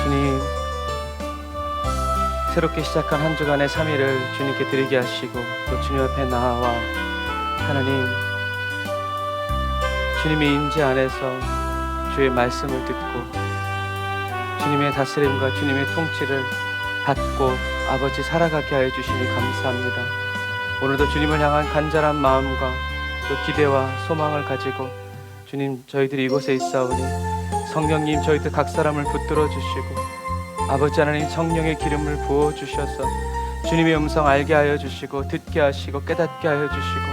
주님, 새롭게 시작한 한 주간의 3일을 주님께 드리게 하시고 또 주님 앞에 나와 하나님, 주님의 임재 안에서 주의 말씀을 듣고 주님의 다스림과 주님의 통치를 받고 아버지 살아가게 하여 주시니 감사합니다. 오늘도 주님을 향한 간절한 마음과 또 기대와 소망을 가지고 주님, 저희들이 이곳에 있사오니 성령님, 저희들 각 사람을 붙들어 주시고 아버지 하나님, 성령의 기름을 부어 주셔서 주님의 음성 알게 하여 주시고 듣게 하시고 깨닫게 하여 주시고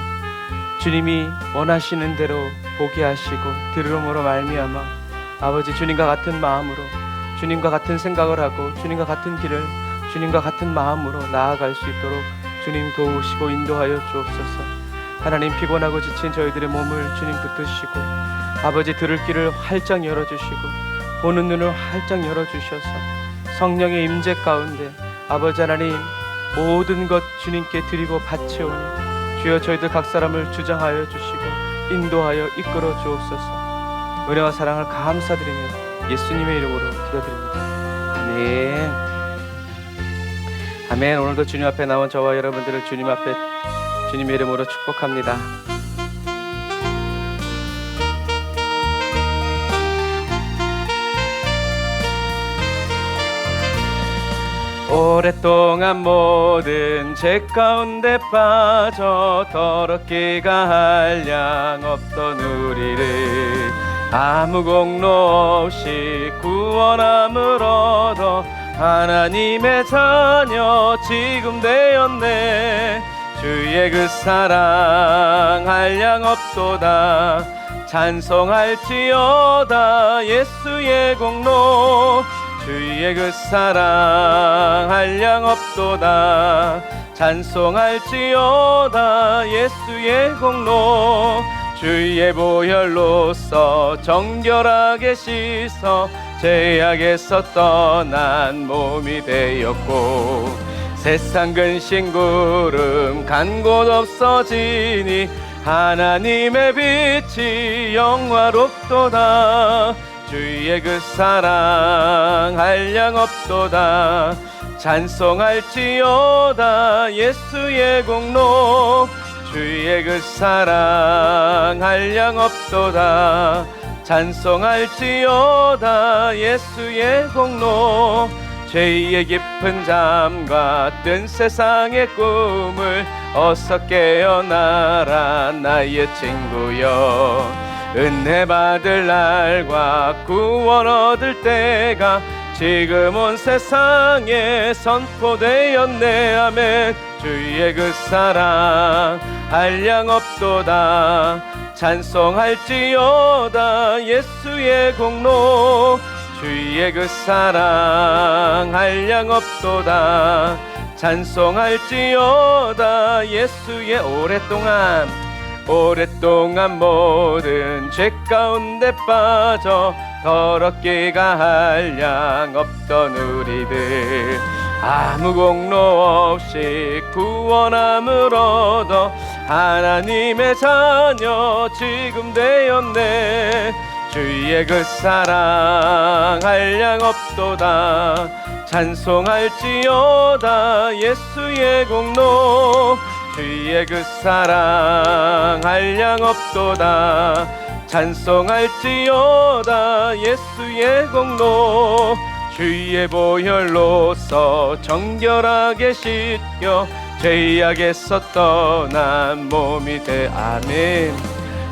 주님이 원하시는 대로 보게 하시고 들음으로 말미암아 아버지 주님과 같은 마음으로, 주님과 같은 생각을 하고 주님과 같은 길을, 주님과 같은 마음으로 나아갈 수 있도록 주님 도우시고 인도하여 주옵소서. 하나님, 피곤하고 지친 저희들의 몸을 주님 붙드시고 아버지 들을 귀를 활짝 열어주시고 보는 눈을 활짝 열어주셔서 성령의 임재 가운데 아버지 하나님, 모든 것 주님께 드리고 바치오니 주여 저희들 각 사람을 주장하여 주시고 인도하여 이끌어 주옵소서. 은혜와 사랑을 감사드리며 예수님의 이름으로 기도드립니다. 아멘. 아멘. 오늘도 주님 앞에 나온 저와 여러분들을 주님 앞에 주님의 이름으로 축복합니다. 오랫동안 모든 죄 가운데 빠져 더럽기가 한량 없던 우리를 아무 공로 없이 구원함을 얻어 하나님의 자녀 지금 되었네. 주의 그 사랑 한량 없도다. 찬송할지어다 예수의 공로. 주의 그 사랑 한량 없도다. 찬송할지어다 예수의 공로. 주의 보혈로서 정결하게 씻어 죄악에서 떠난 몸이 되었고 세상 근심 구름 간 곳 없어지니 하나님의 빛이 영화롭도다. 주의 그 사랑 한량 없도다. 찬송할지어다 예수의 공로. 주의 그 사랑 한량 없도다. 찬송할지어다 예수의 공로. 죄의 깊은 잠과 뜬 세상의 꿈을 어서 깨어나라 나의 친구여. 은혜 받을 날과 구원 얻을 때가 지금 온 세상에 선포되었네. 아멘. 주의 그 사랑 한량 없도다. 찬송할지어다 예수의 공로. 주의 그 사랑 한량 없도다. 찬송할지어다 예수의. 오랫동안 모든 죄 가운데 빠져 더럽기가 한량 없던 우리들 아무 공로 없이 구원함을 얻어 하나님의 자녀 지금 되었네. 주의 그 사랑 한량 없도다. 찬송할지어다 예수의 공로. 주의 그 사랑 한량 없도다. 찬송할지어다 예수의 공로. 주의 보혈로서 정결하게 씻겨 죄악에서 떠난 몸이 돼. 아멘.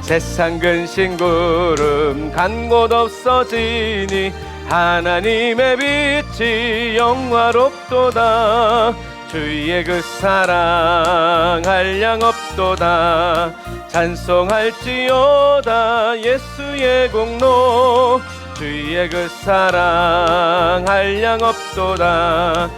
세상 근심 구름 간 곳 없어지니 하나님의 빛이 영화롭도다. 주의 그 사랑 한량 없도다. 찬송할지어다 예수의 공로. 주의 그 사랑 한량 없도다.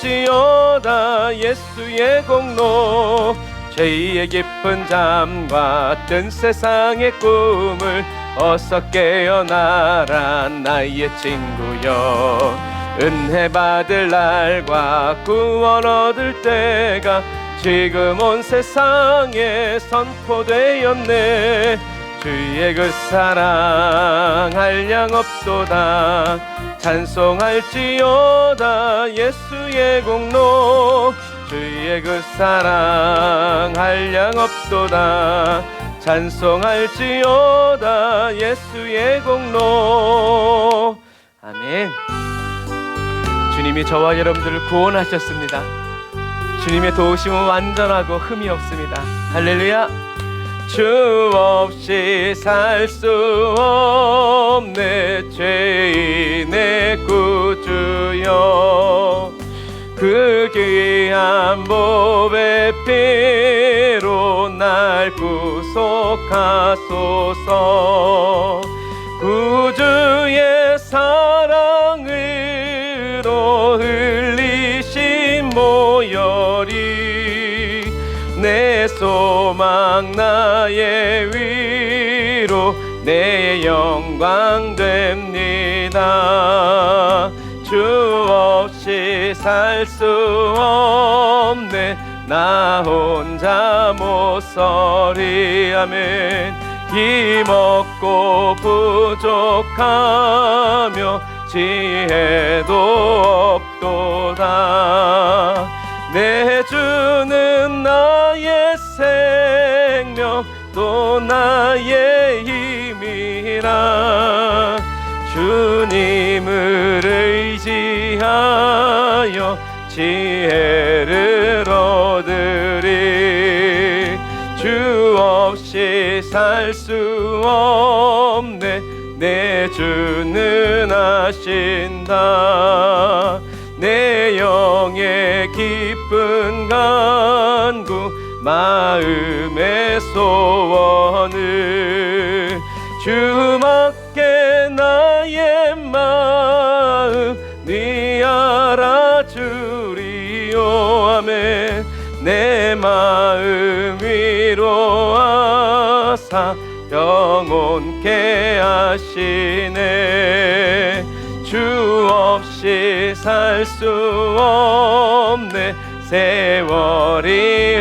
찬송할지어다 예수의 공로. 죄의 깊은 잠과 뜬 세상의 꿈을 어서 깨어나라 나의 친구여. 은혜 받을 날과 구원 얻을 때가 지금 온 세상에 선포되었네. 주의 그 사랑 한량 없도다. 찬송할지어다 예수의 공로 주의 그 사랑 한량 없도다 찬송할지어다 예수의 공로. 아멘. 주님이 저와 여러분들을 구원하셨습니다. 주님의 도우심은 완전하고 흠이 없습니다. 할렐루야. 주 없이 살 수 없네 죄인의 구주여 그 귀한 보배 피로 날 구속하소서 구주의 사랑으로 흘리신 모혈이 내 소망 나의 위로 내 영광 됩니다. 주 없이 살 수 없네 나 혼자 못 서리. 아멘. 힘없고 부족하며 지혜도 없도다 내 주는 나의 생명 또 나의 힘이라 주님을 의지하여 지혜를 얻으리. 주 없이 살 수 없네 내 주는 아신다. 내 영의 기쁜 간구 마음의 소원을 주밖에 나의 마음 네 알아주리요. 아멘. 내 마음 위로하사 영원케 하시네. 주 없이 살 수 없네 세월이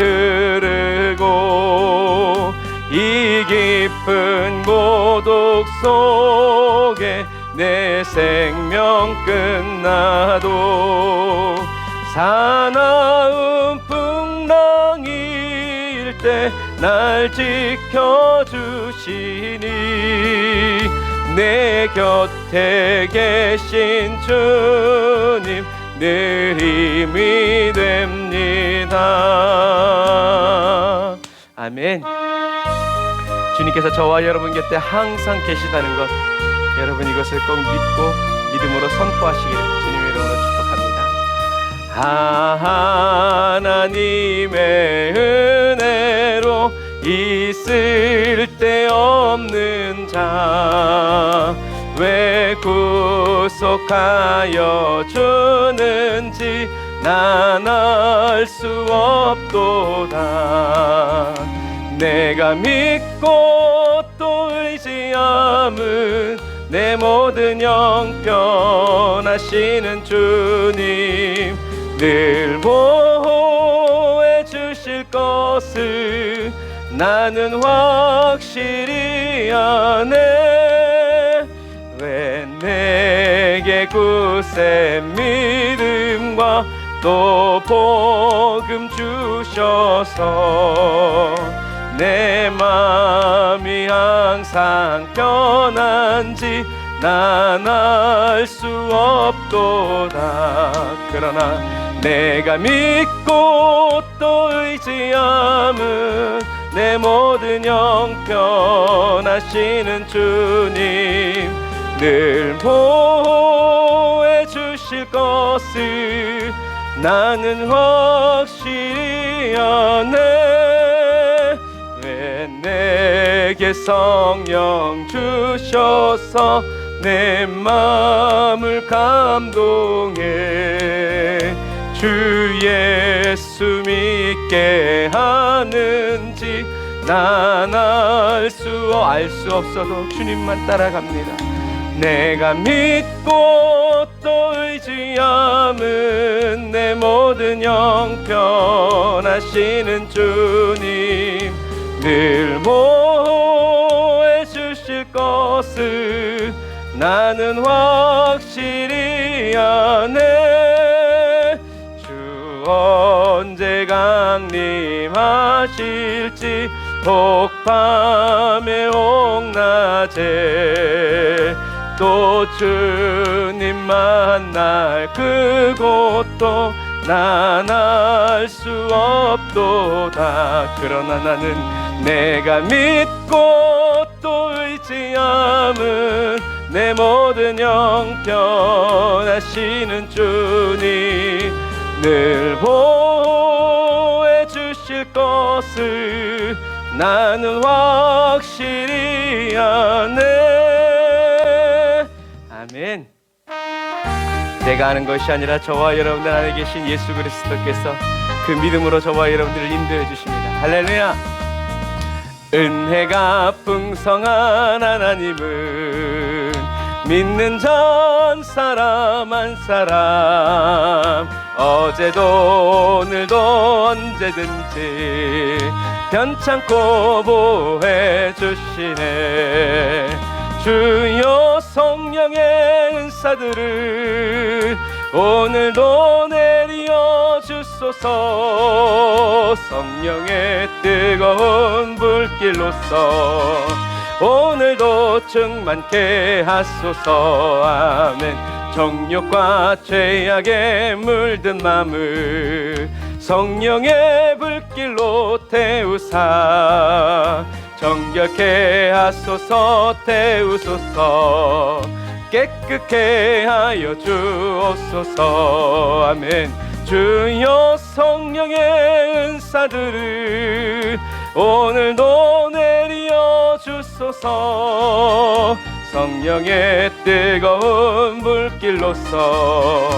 흐르고 이 깊은 고독 속에 내 생명 끝나도 사나운 풍랑일 때 날 지켜주시니 내 곁에 계신 주님 늘 힘이 됩니다. 아멘. 주님께서 저와 여러분 곁에 항상 계시다는 것 여러분 이것을 꼭 믿고 믿음으로 선포하시기를 주님의 이름으로 축복합니다. 하나님의 은혜로 있을 데 없는 자 왜 구속하여 주는지 난 알 수 없도다. 내가 믿고 또 의지함은 내 모든 형편하시는 주님 늘 보호해 주실 것을 나는 확실히 아네. 왜 내게 굳센 믿음과 또 복음 주셔서 내 마음이 항상 편한지 난 알 수 없도다. 그러나 내가 믿고 또 의지함은 내 모든 형편하시는 주님 늘 보호해 주실 것을 나는 확실히 아네. 왜 내게 성령 주셔서 내 마음을 감동해 주 예수 믿게 하는지 난 알 수 없어도 주님만 따라갑니다. 내가 믿고 또 의지함은 내 모든 형편하시는 주님 늘 보호해 주실 것을 나는 확실히 아네. 주 언제 강림하실지 혹밤에 혹낮에 또 주님 만날 그곳도 난 알 수 없도다. 그러나 나는 내가 믿고 또 의지함은 내 모든 형편하시는 주님 늘 보호해 주실 것을 나는 확실히 아네. 아멘. 내가 아는 것이 아니라 저와 여러분들 안에 계신 예수 그리스도께서 그 믿음으로 저와 여러분들을 인도해 주십니다. 할렐루야. 은혜가 풍성한 하나님은 믿는 전 사람 한 사람 어제도 오늘도 언제든지 변찮고 보호해 주시네. 주여 성령의 은사들을 오늘도 내려 주소서. 성령의 뜨거운 불길로서 오늘도 충만케 하소서. 아멘. 정욕과 죄악에 물든 맘을 성령의 불길로 태우사 정결케 하소서. 태우소서. 깨끗게 하여 주옵소서. 아멘. 주여 성령의 은사들을 오늘도 내려 주소서. 성령의 뜨거운 불길로서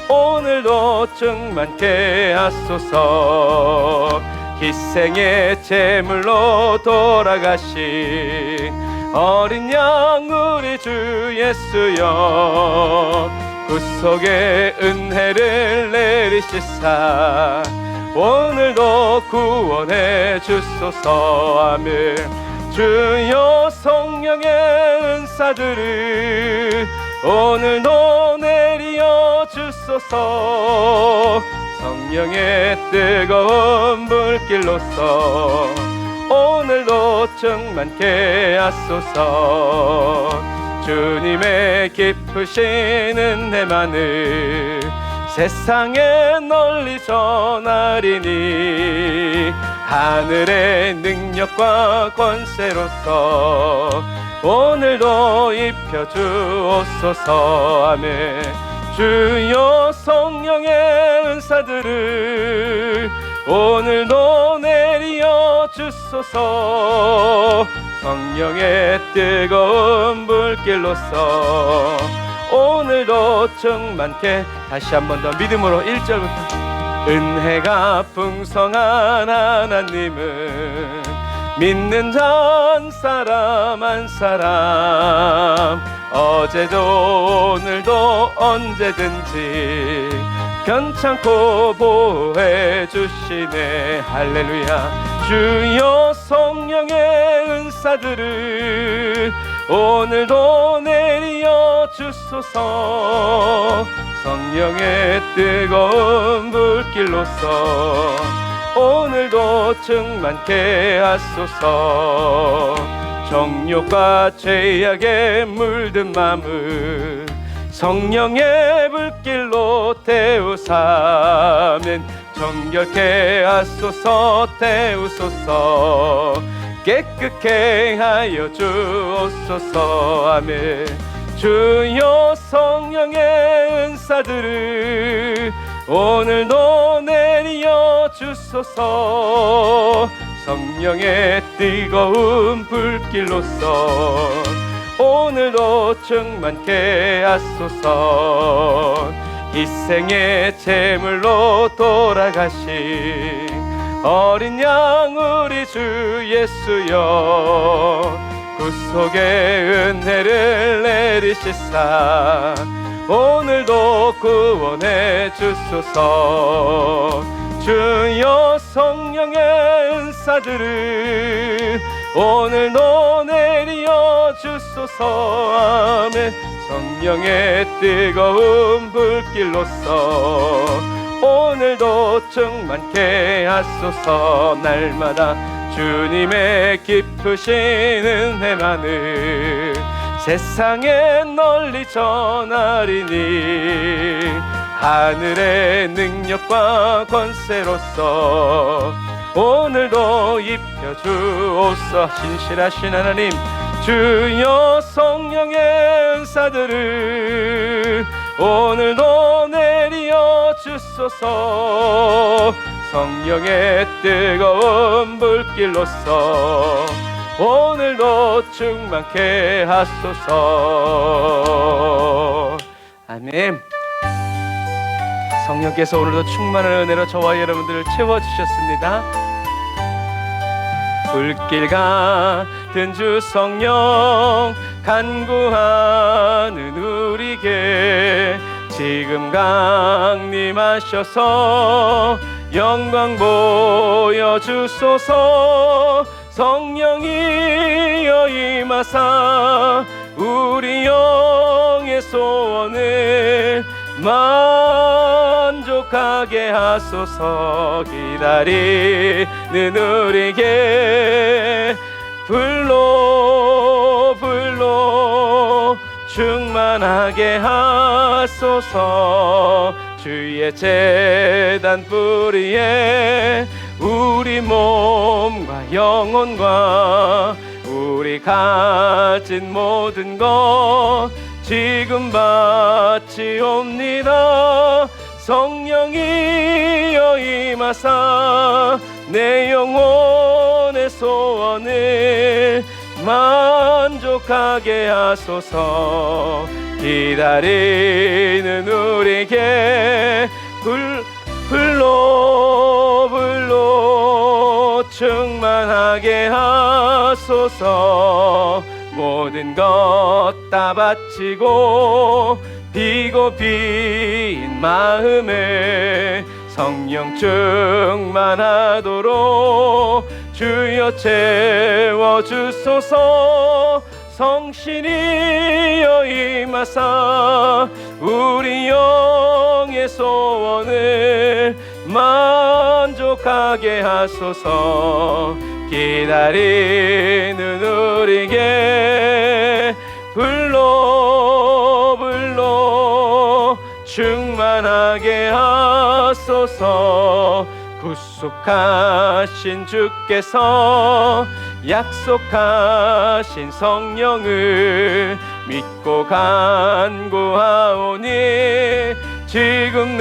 오늘도 충만케 하소서. 희생의 제물로 돌아가신 어린 양 우리 주 예수여 구속의 은혜를 내리시사 오늘도 구원해 주소서. 아멘. 주여 성령의 은사들을 오늘도 내려 주소서. 성령의 뜨거운 불길로서 오늘도 충만케 하소서. 주님의 깊으신 은혜만을 세상에 널리 전하리니 하늘의 능력과 권세로서 오늘도 입혀주옵소서. 아멘. 주여 성령의 은사들을 오늘도 내려 주소서. 성령의 뜨거운 불길로서 오늘도 충만케. 다시 한 번 더 믿음으로 1절부터. 은혜가 풍성한 하나님은 믿는 전 사람 한 사람 어제도 오늘도 언제든지 변찮고 보호해 주시네. 할렐루야. 주여 성령의 은사들을 오늘도 내려 주소서. 성령의 뜨거운 불길로서 오늘도 충만케 하소서. 정욕과 죄악에 물든 맘을 성령의 불길로 태우사. 아멘. 정결케 하소서. 태우소서. 깨끗게 하여 주옵소서. 아멘. 주여 성령의 은사들을 오늘도 내려 주소서. 성령의 뜨거운 불길로서 오늘도 충만케 하소서. 희생의 제물로 돌아가신 어린 양 우리 주 예수여 구속의 은혜를 내리시사 오늘도 구원해 주소서. 주여 성령의 은사들을 오늘도 내려 주소서. 아멘. 성령의 뜨거운 불길로서 오늘도 충만케 하소서. 날마다 주님의 깊으신 은혜만을 세상에 널리 전하리니 하늘의 능력과 권세로서 오늘도 입혀주옵소. 신실하신 하나님, 주여 성령의 은사들을 오늘도 내려 주소서. 성령의 뜨거운 불길로서 오늘도 충만케 하소서. 아멘. 성령께서 오늘도 충만한 은혜로 저와 여러분들을 채워주셨습니다. 불길 같은 주 성령 간구하는 우리에게 지금 강림하셔서 영광 보여주소서. 성령이여 임하사 우리 영의 소원을 만족하게 하소서. 기다리는 우리에게 불로 충만하게 하소서. 주의 제단 뿌리에 우리 몸과 영혼과 우리 가진 모든 것 지금 바치옵니다. 성령이여 임하사 내 영혼의 소원을 만족하게 하소서. 기다리는 우리에게 불로 충만하게 하소서. 모든 것 다 바치고 비고 빈 마음에 성령 충만하도록 주여 채워주소서. 성신이여 임하사 우리 영의 소원을 만족하게 하소서. 기다리는 우리에게 불로 충만하게 하소서. 구속하신 주께서 약속하신 성령을 믿고 간구하오니 지금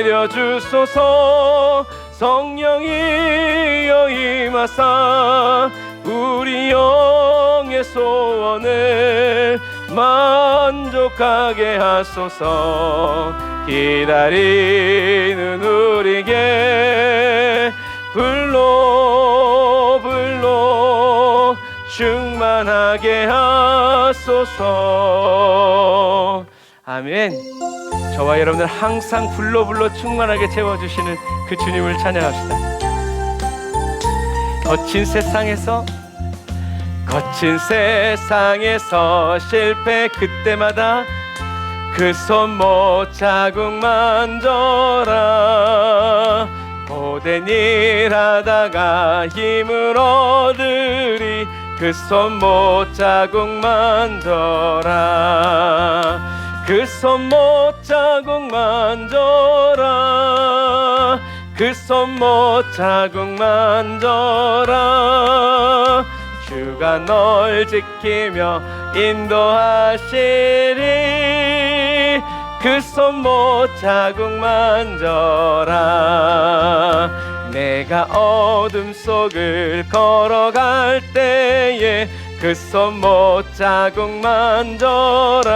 내려주소서. 성령이여 임하사 우리 영의 소원을 만족하게 하소서. 기다리는 우리에게 불로 충만하게 하소서. 아멘. 저와 여러분들 항상 불로 충만하게 채워주시는 그 주님을 찬양합시다. 거친 세상에서 실패 그때마다 그 손못 자국 만져라. 고된 일 하다가 힘을 얻으리. 그 손못 자국 만져라. 그 손못 자국 만져라. 그 손못 자국 만져라. 주가 널 지키며 인도하시리. 그 손못 자국 만져라. 내가 어둠 속을 걸어갈 때에 그 손못 자국 만져라.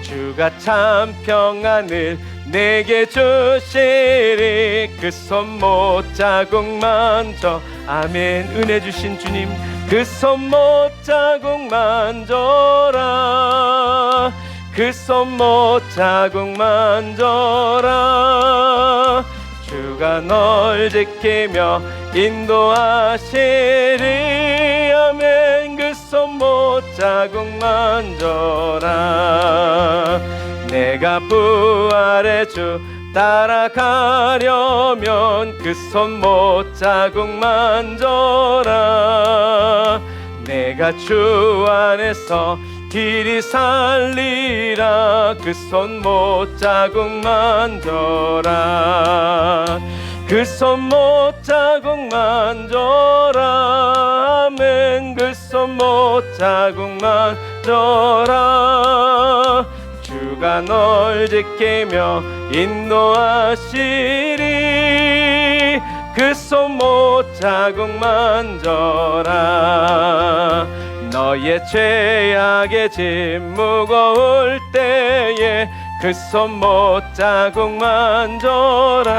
주가 참 평안을 내게 주시리. 그 손못 자국 만져. 아멘. 은혜 주신 주님 그 손못 자국 만져라. 그 손못 자국 만져라. 주가 널 지키며 인도하시리. 아멘. 그 손못 손못자국 만져라. 내가 부활의 주 따라가려면 그 손못자국 만져라. 내가 주 안에서 길이 살리라. 그 손못자국 만져라. 그 손못자국 만져라. 아멘. 그 손못자국 만져라. 주가 널 지키며 인도하시리. 그 손못자국 만져라. 너의 죄악의 짐 무거울 때에 그 손못자국 만져라.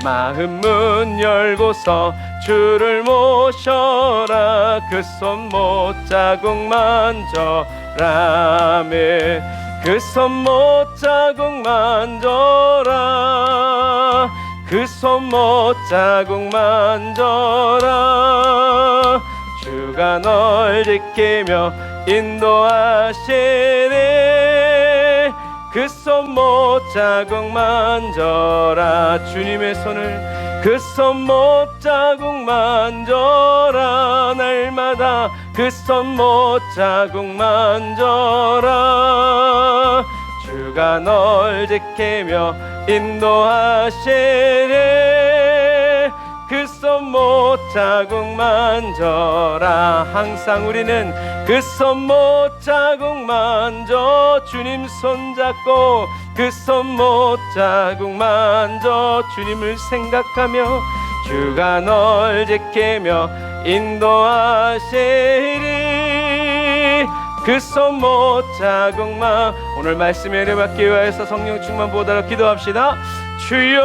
마음 문 열고서 주를 모셔라. 그 손못자국 만져라. 그 손못자국 만져라. 그 손못자국 만져라. 주가 널 지키며 인도하시네. 그 손못자국 만져라. 주님의 손을 그 손못자국 만져라. 날마다 그 손못자국 만져라. 주가 널 지키며 인도하시네. 그 손못자국 만져라. 항상 우리는 그 손못자국 만져 주님 손잡고 그 손못자국 만져 주님을 생각하며 주가 널 지키며 인도하시리. 그 손못자국만. 오늘 말씀에 은혜받기 위하여서 성령 충만 보다가 기도합시다. 주여.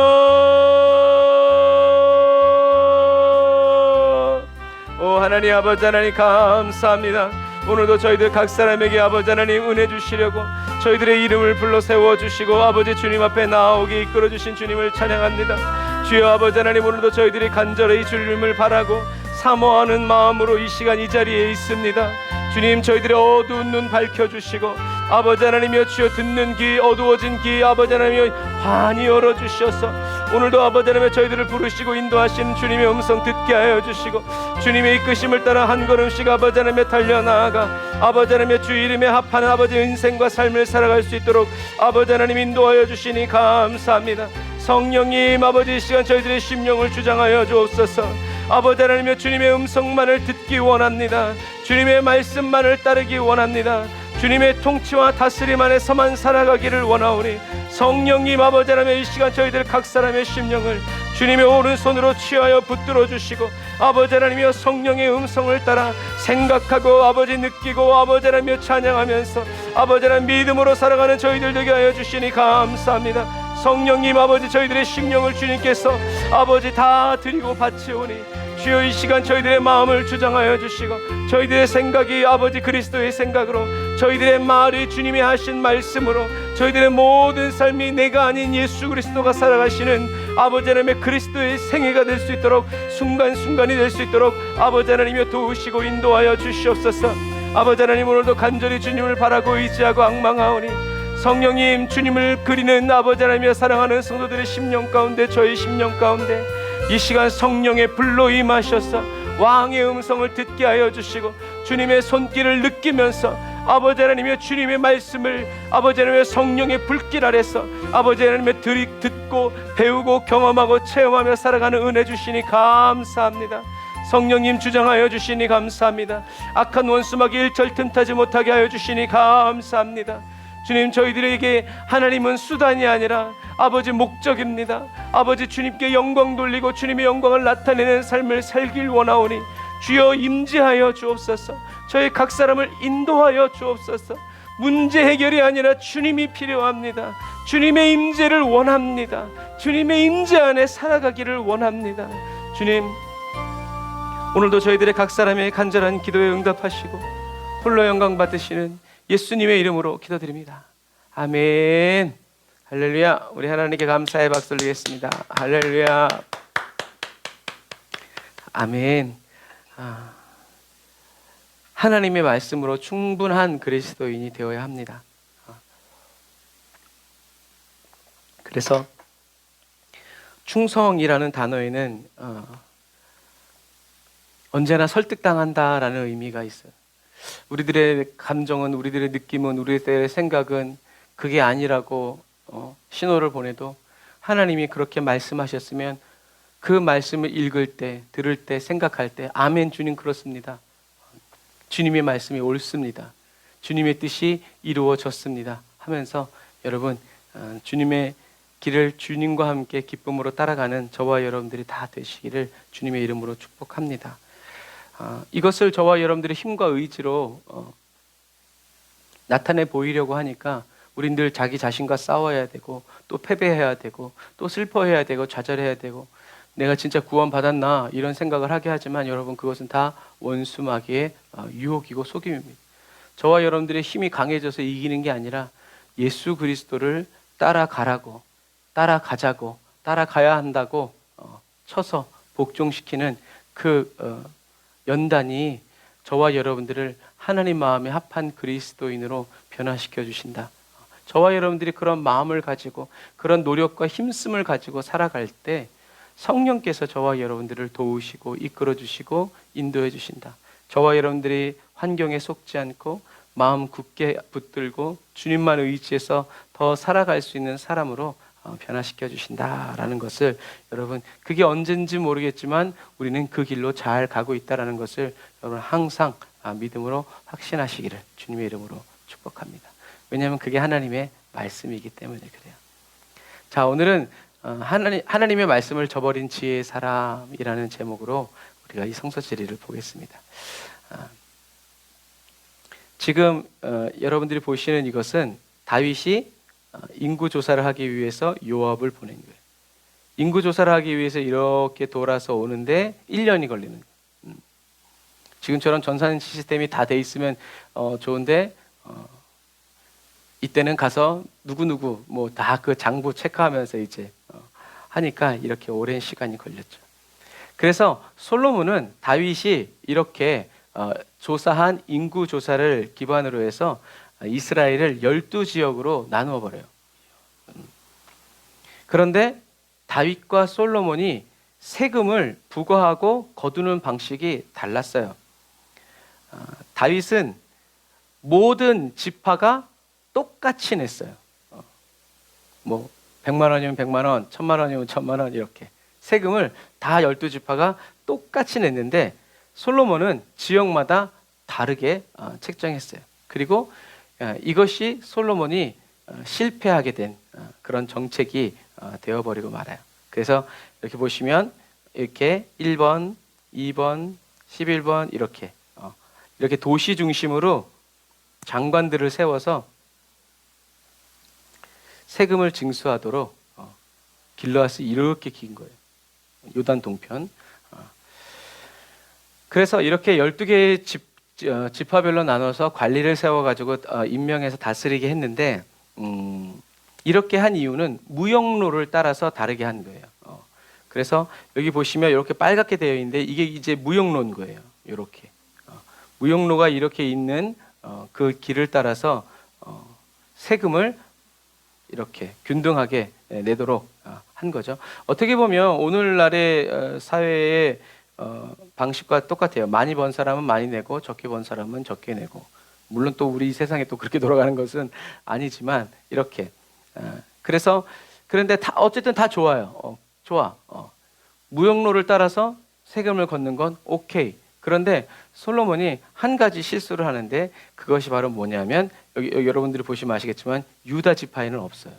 오 하나님, 아버지 하나님 감사합니다. 오늘도 저희들 각 사람에게 아버지 하나님 은혜 주시려고 저희들의 이름을 불러 세워주시고 아버지 주님 앞에 나오게 이끌어주신 주님을 찬양합니다. 주여 아버지 하나님, 오늘도 저희들이 간절히 주님을 바라고 사모하는 마음으로 이 시간 이 자리에 있습니다. 주님, 저희들의 어두운 눈 밝혀주시고 아버지 하나님이여 주여 듣는 귀, 어두워진 귀 아버지 하나님이여 환히 열어주셔서 오늘도 아버지 하나님의 저희들을 부르시고 인도하시는 주님의 음성 듣게 하여 주시고 주님의 이끄심을 따라 한 걸음씩 아버지 하나님의 달려나아가 아버지 하나님의 주 이름에 합하는 아버지 인생과 삶을 살아갈 수 있도록 아버지 하나님 인도하여 주시니 감사합니다. 성령님 아버지, 이 시간 저희들의 심령을 주장하여 주옵소서. 아버지 하나님의 주님의 음성만을 듣기 원합니다. 주님의 말씀만을 따르기 원합니다. 주님의 통치와 다스림 안에서만 살아가기를 원하오니 성령님 아버지 하나님, 이 시간 저희들 각 사람의 심령을 주님의 오른손으로 취하여 붙들어 주시고 아버지 하나님이여 성령의 음성을 따라 생각하고 아버지 느끼고 아버지 하나님이여 찬양하면서 아버지 하나님 믿음으로 살아가는 저희들 되게 하여 주시니 감사합니다. 성령님 아버지, 저희들의 심령을 주님께서 아버지 다 드리고 바치오니 주여 이 시간 저희들의 마음을 주장하여 주시고 저희들의 생각이 아버지 그리스도의 생각으로, 저희들의 말이 주님이 하신 말씀으로 저희들의 모든 삶이 내가 아닌 예수 그리스도가 살아가시는 아버지 하나님의 그리스도의 생애가 될 수 있도록 순간순간이 될 수 있도록 아버지 하나님이 도우시고 인도하여 주시옵소서. 아버지 하나님, 오늘도 간절히 주님을 바라고 의지하고 앙망하오니 성령님, 주님을 그리는 아버지 하나님이여 사랑하는 성도들의 심령 가운데, 저희 심령 가운데 이 시간 성령의 불로 임하셔서 왕의 음성을 듣게 하여 주시고 주님의 손길을 느끼면서 아버지 하나님의 주님의 말씀을 아버지 하나님의 성령의 불길 아래서 아버지 하나님의 듣고 배우고 경험하고 체험하며 살아가는 은혜 주시니 감사합니다. 성령님 주장하여 주시니 감사합니다. 악한 원수마귀 일절 틈타지 못하게 하여 주시니 감사합니다. 주님, 저희들에게 하나님은 수단이 아니라 아버지 목적입니다. 아버지 주님께 영광 돌리고 주님의 영광을 나타내는 삶을 살길 원하오니 주여 임재하여 주옵소서. 저희 각 사람을 인도하여 주옵소서. 문제 해결이 아니라 주님이 필요합니다. 주님의 임재를 원합니다. 주님의 임재 안에 살아가기를 원합니다. 주님, 오늘도 저희들의 각 사람의 간절한 기도에 응답하시고 홀로 영광 받으시는 예수님의 이름으로 기도드립니다. 아멘. 할렐루야. 우리 하나님께 감사의 박수 올리겠습니다. 할렐루야. 아멘. 하나님의 말씀으로 충분한 그리스도인이 되어야 합니다. 그래서 충성이라는 단어에는 언제나 설득당한다라는 의미가 있어요. 우리들의 감정은, 우리들의 느낌은, 우리들의 생각은 그게 아니라고 신호를 보내도 하나님이 그렇게 말씀하셨으면 그 말씀을 읽을 때, 들을 때, 생각할 때 아멘 주님 그렇습니다. 주님의 말씀이 옳습니다. 주님의 뜻이 이루어졌습니다 하면서 여러분 주님의 길을 주님과 함께 기쁨으로 따라가는 저와 여러분들이 다 되시기를 주님의 이름으로 축복합니다. 이것을 저와 여러분들의 힘과 의지로 나타내 보이려고 하니까 우린 늘 자기 자신과 싸워야 되고 또 패배해야 되고 또 슬퍼해야 되고 좌절해야 되고 내가 진짜 구원받았나 이런 생각을 하게 하지만 여러분 그것은 다 원수 마귀의 유혹이고 속임입니다. 저와 여러분들의 힘이 강해져서 이기는 게 아니라 예수 그리스도를 따라가라고, 따라가자고, 따라가야 한다고 쳐서 복종시키는 그 연단이 저와 여러분들을 하나님 마음에 합한 그리스도인으로 변화시켜 주신다. 저와 여러분들이 그런 마음을 가지고 그런 노력과 힘씀을 가지고 살아갈 때 성령께서 저와 여러분들을 도우시고 이끌어 주시고 인도해 주신다. 저와 여러분들이 환경에 속지 않고 마음 굳게 붙들고 주님만 의지해서 더 살아갈 수 있는 사람으로 변화시켜 주신다라는 것을 여러분 그게 언젠지 모르겠지만 우리는 그 길로 잘 가고 있다라는 것을 여러분 항상 믿음으로 확신하시기를 주님의 이름으로 축복합니다. 왜냐하면 그게 하나님의 말씀이기 때문에 그래요. 자, 오늘은 하나님의 말씀을 저버린 지혜의 사람이라는 제목으로 우리가 이 성서 지리를 보겠습니다. 지금 여러분들이 보시는 이것은 다윗이 인구 조사를 하기 위해서 요압을 보낸 거예요. 인구 조사를 하기 위해서 이렇게 돌아서 오는데 1년이 걸리는 거예요. 지금처럼 전산 시스템이 다 돼 있으면 좋은데 이때는 가서 누구누구 뭐 다 그 장부 체크하면서 이제 하니까 이렇게 오랜 시간이 걸렸죠. 그래서 솔로몬은 다윗이 이렇게 조사한 인구 조사를 기반으로 해서 이스라엘을 12지역으로 나누어 버려요. 그런데 다윗과 솔로몬이 세금을 부과하고 거두는 방식이 달랐어요. 다윗은 모든 지파가 똑같이 냈어요. 뭐 100만 원이면 100만 원, 1000만 원이면 1000만 원 이렇게 세금을 다 12지파가 똑같이 냈는데 솔로몬은 지역마다 다르게 책정했어요. 그리고 이것이 솔로몬이 실패하게 된 그런 정책이 되어버리고 말아요. 그래서 이렇게 보시면 이렇게 1번, 2번, 11번 이렇게 도시 중심으로 장관들을 세워서 세금을 징수하도록 길러앗이 이렇게 긴 거예요. 요단 동편. 그래서 이렇게 12개의 지파별로 나눠서 관리를 세워가지고 임명해서 다스리게 했는데 이렇게 한 이유는 무역로를 따라서 다르게 한 거예요. 그래서 여기 보시면 이렇게 빨갛게 되어 있는데 이게 이제 무역로인 거예요. 이렇게 무역로가 이렇게 있는 그 길을 따라서 세금을 이렇게 균등하게 내도록 한 거죠. 어떻게 보면 오늘날의 사회의 방식과 똑같아요. 많이 번 사람은 많이 내고 적게 번 사람은 적게 내고 물론 또 우리 세상에 또 그렇게 돌아가는 것은 아니지만 이렇게 그래서 그런데 다 어쨌든 다 좋아요. 좋아. 무역로를 따라서 세금을 걷는 건 오케이. 그런데 솔로몬이 한 가지 실수를 하는데 그것이 바로 뭐냐면 여기 여러분들이 보시면 아시겠지만 유다 지파에는 없어요.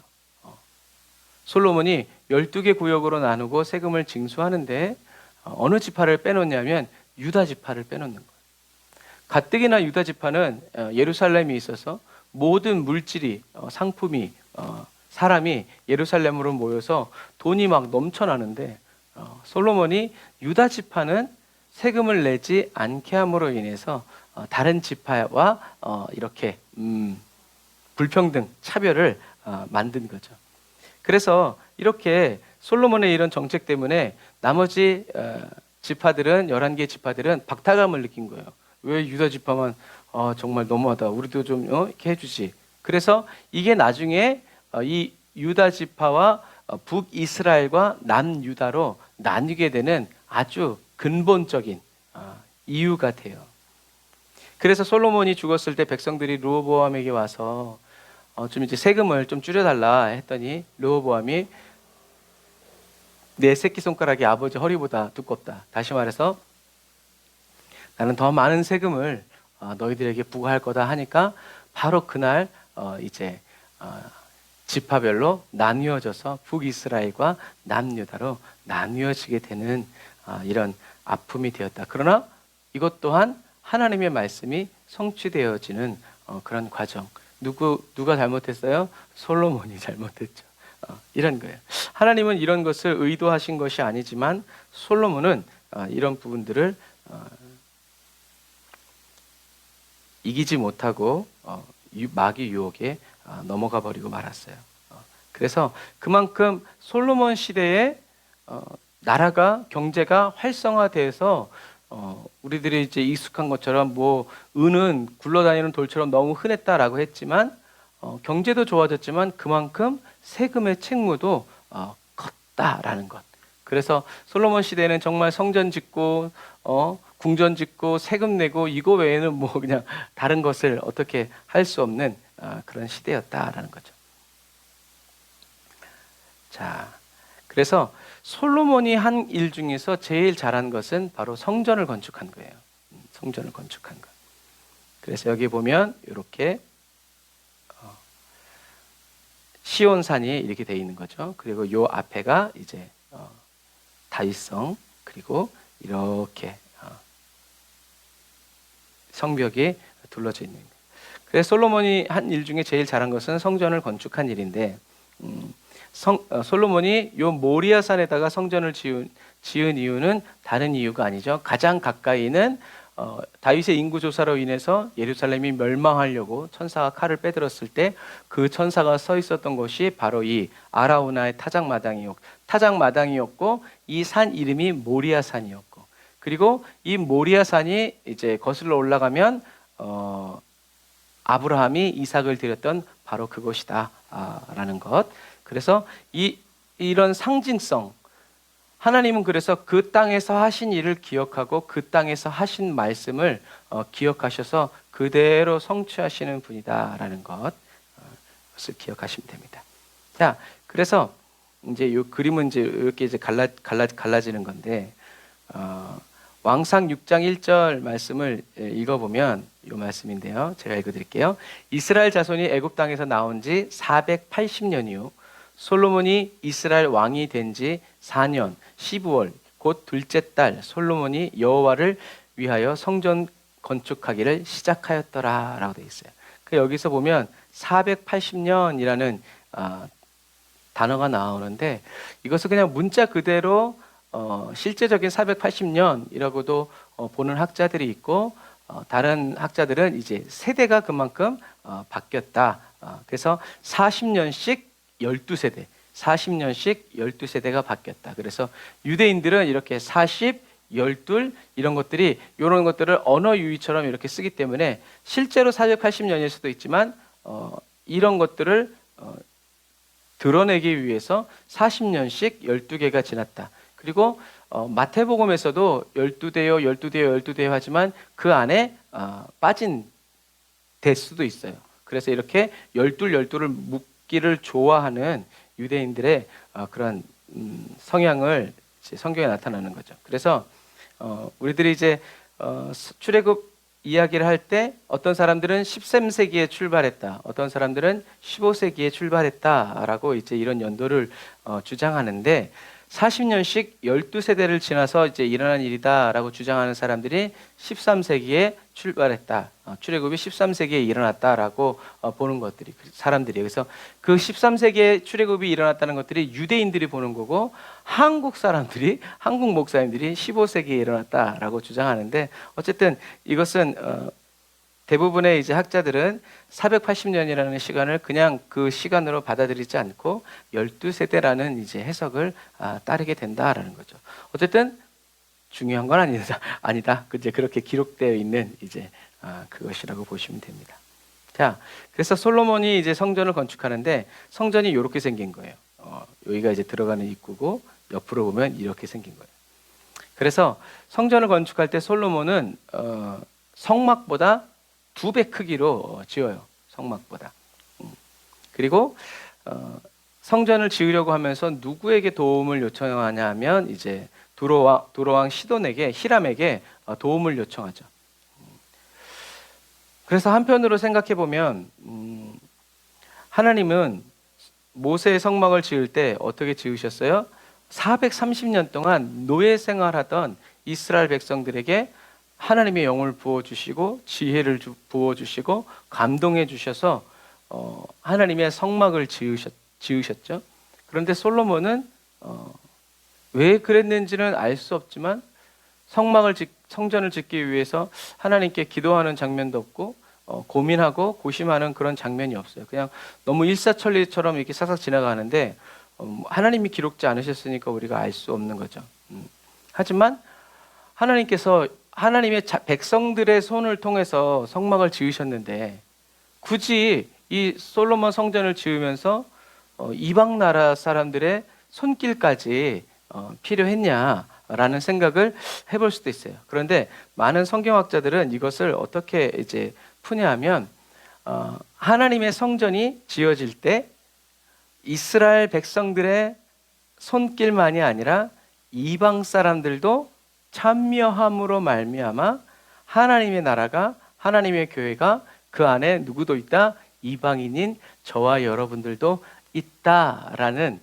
솔로몬이 12개 구역으로 나누고 세금을 징수하는데 어느 지파를 빼놓냐면 유다 지파를 빼놓는 거예요. 가뜩이나 유다 지파는 예루살렘이 있어서 모든 물질이 상품이 사람이 예루살렘으로 모여서 돈이 막 넘쳐나는데 솔로몬이 유다 지파는 세금을 내지 않게 함으로 인해서 다른 지파와 이렇게 불평등, 차별을 만든 거죠. 그래서 이렇게 솔로몬의 이런 정책 때문에 나머지 지파들은 11개 지파들은 박탈감을 느낀 거예요. 왜 유다 지파만 정말 너무하다. 우리도 좀 이렇게 해주지. 그래서 이게 나중에 이 유다 지파와 북이스라엘과 남유다로 나뉘게 되는 아주 근본적인 이유가 돼요. 그래서 솔로몬이 죽었을 때 백성들이 르호보암에게 와서 좀 이제 세금을 좀 줄여달라 했더니 르호보암이 내 새끼손가락이 아버지 허리보다 두껍다. 다시 말해서 나는 더 많은 세금을 너희들에게 부과할 거다 하니까 바로 그날 이제 지파별로 나뉘어져서 북이스라엘과 남유다로 나뉘어지게 되는 이런 아픔이 되었다. 그러나 이것 또한 하나님의 말씀이 성취되어지는 그런 과정. 누가 잘못했어요? 솔로몬이 잘못했죠. 이런 거예요. 하나님은 이런 것을 의도하신 것이 아니지만 솔로몬은 이런 부분들을 이기지 못하고 마귀 유혹에 넘어가 버리고 말았어요. 그래서 그만큼 솔로몬 시대에 나라가 경제가 활성화돼서 우리들이 이제 익숙한 것처럼 뭐 은은 굴러다니는 돌처럼 너무 흔했다라고 했지만 경제도 좋아졌지만 그만큼 세금의 책무도 컸다라는 것. 그래서 솔로몬 시대는 정말 성전 짓고 궁전 짓고 세금 내고 이거 외에는 뭐 그냥 다른 것을 어떻게 할 수 없는 그런 시대였다라는 거죠. 자, 그래서 솔로몬이 한 일 중에서 제일 잘한 것은 바로 성전을 건축한 거예요. 성전을 건축한 것. 그래서 여기 보면 이렇게 시온산이 이렇게 돼 있는 거죠. 그리고 요 앞에가 이제 다윗성, 그리고 이렇게 성벽이 둘러져 있는 거예요. 그래서 솔로몬이 한 일 중에 제일 잘한 것은 성전을 건축한 일인데 솔로몬이 요 모리아산에다가 성전을 지은 이유는 다른 이유가 아니죠. 가장 가까이는 다윗의 인구 조사로 인해서 예루살렘이 멸망하려고 천사가 칼을 빼들었을 때 그 천사가 서 있었던 곳이 바로 이 아라우나의 타작마당이었고 이 산 이름이 모리아산이었고, 그리고 이 모리아산이 이제 거슬러 올라가면 아브라함이 이삭을 드렸던 바로 그곳이다라는 것. 그래서 이런 상징성, 하나님은 그래서 그 땅에서 하신 일을 기억하고 그 땅에서 하신 말씀을 기억하셔서 그대로 성취하시는 분이다라는 것을 기억하시면 됩니다. 자, 그래서 이제 이 그림은 이제 이렇게 이제 갈라지는 건데 왕상 6장 1절 말씀을 읽어보면 이 말씀인데요. 제가 읽어드릴게요. 이스라엘 자손이 애굽 땅에서 나온 지 480년 이후 솔로몬이 이스라엘 왕이 된 지 4년 12월 곧 둘째 달 솔로몬이 여호와를 위하여 성전 건축하기를 시작하였더라라고 되어 있어요. 그 여기서 보면 480년이라는 단어가 나오는데 이것을 그냥 문자 그대로 실제적인 480년이라고도 보는 학자들이 있고 다른 학자들은 이제 세대가 그만큼 바뀌었다. 그래서 40년씩 12세대, 40년씩 12세대가 바뀌었다. 그래서 유대인들은 이렇게 40, 12 이런 것들이 이런 것들을 언어 유희처럼 이렇게 쓰기 때문에 실제로 480년일 수도 있지만 이런 것들을 드러내기 위해서 40년씩 12개가 지났다. 그리고 마태복음에서도 12대요, 12대요, 12대요 하지만 그 안에 빠진 대수도 있어요. 그래서 이렇게 12를 묻기를 좋아하는 유대인들의 그런 성향을 성경에 나타나는 거죠. 그래서 우리들이 이제 출애굽 이야기를 할 때 어떤 사람들은 13세기에 출발했다, 어떤 사람들은 15세기에 출발했다라고 이제 이런 연도를 주장하는데 40년씩 12세대를 지나서 이제 일어난 일이다라고 주장하는 사람들이 13세기에 출발했다. 출애굽이 13세기에 일어났다라고 보는 것들이 사람들이. 그래서 그 13세기에 출애굽이 일어났다는 것들이 유대인들이 보는 거고 한국 사람들이, 한국 목사님들이 15세기에 일어났다라고 주장하는데 어쨌든 이것은 대부분의 이제 학자들은 480년이라는 시간을 그냥 그 시간으로 받아들이지 않고 12세대라는 이제 해석을 따르게 된다라는 거죠. 어쨌든 중요한 건 아니다. 이제 그렇게 기록되어 있는 이제 그것이라고 보시면 됩니다. 자, 그래서 솔로몬이 이제 성전을 건축하는데 성전이 이렇게 생긴 거예요. 여기가 이제 들어가는 입구고 옆으로 보면 이렇게 생긴 거예요. 그래서 성전을 건축할 때 솔로몬은 성막보다 2배 크기로 지어요. 성막보다. 그리고 성전을 지으려고 하면서 누구에게 도움을 요청하냐 하면 이제 두로왕 시돈에게, 히람에게 도움을 요청하죠. 그래서 한편으로 생각해 보면 하나님은 모세의 성막을 지을 때 어떻게 지으셨어요? 430년 동안 노예 생활하던 이스라엘 백성들에게 하나님의 영을 부어주시고 지혜를 부어주시고 감동해 주셔서 하나님의 성막을 지으셨죠. 그런데 솔로몬은 왜 그랬는지는 알 수 없지만 성전을 짓기 위해서 하나님께 기도하는 장면도 없고 고민하고 고심하는 그런 장면이 없어요. 그냥 너무 일사천리처럼 이렇게 싹싹 지나가는데 하나님이 기록지 않으셨으니까 우리가 알 수 없는 거죠. 하지만 하나님께서 하나님의 백성들의 손을 통해서 성막을 지으셨는데 굳이 이 솔로몬 성전을 지으면서 이방 나라 사람들의 손길까지 필요했냐라는 생각을 해볼 수도 있어요. 그런데 많은 성경학자들은 이것을 어떻게 이제 푸냐하면 하나님의 성전이 지어질 때 이스라엘 백성들의 손길만이 아니라 이방 사람들도 참여함으로 말미암아 하나님의 나라가, 하나님의 교회가 그 안에 누구도 있다? 이방인인 저와 여러분들도 있다라는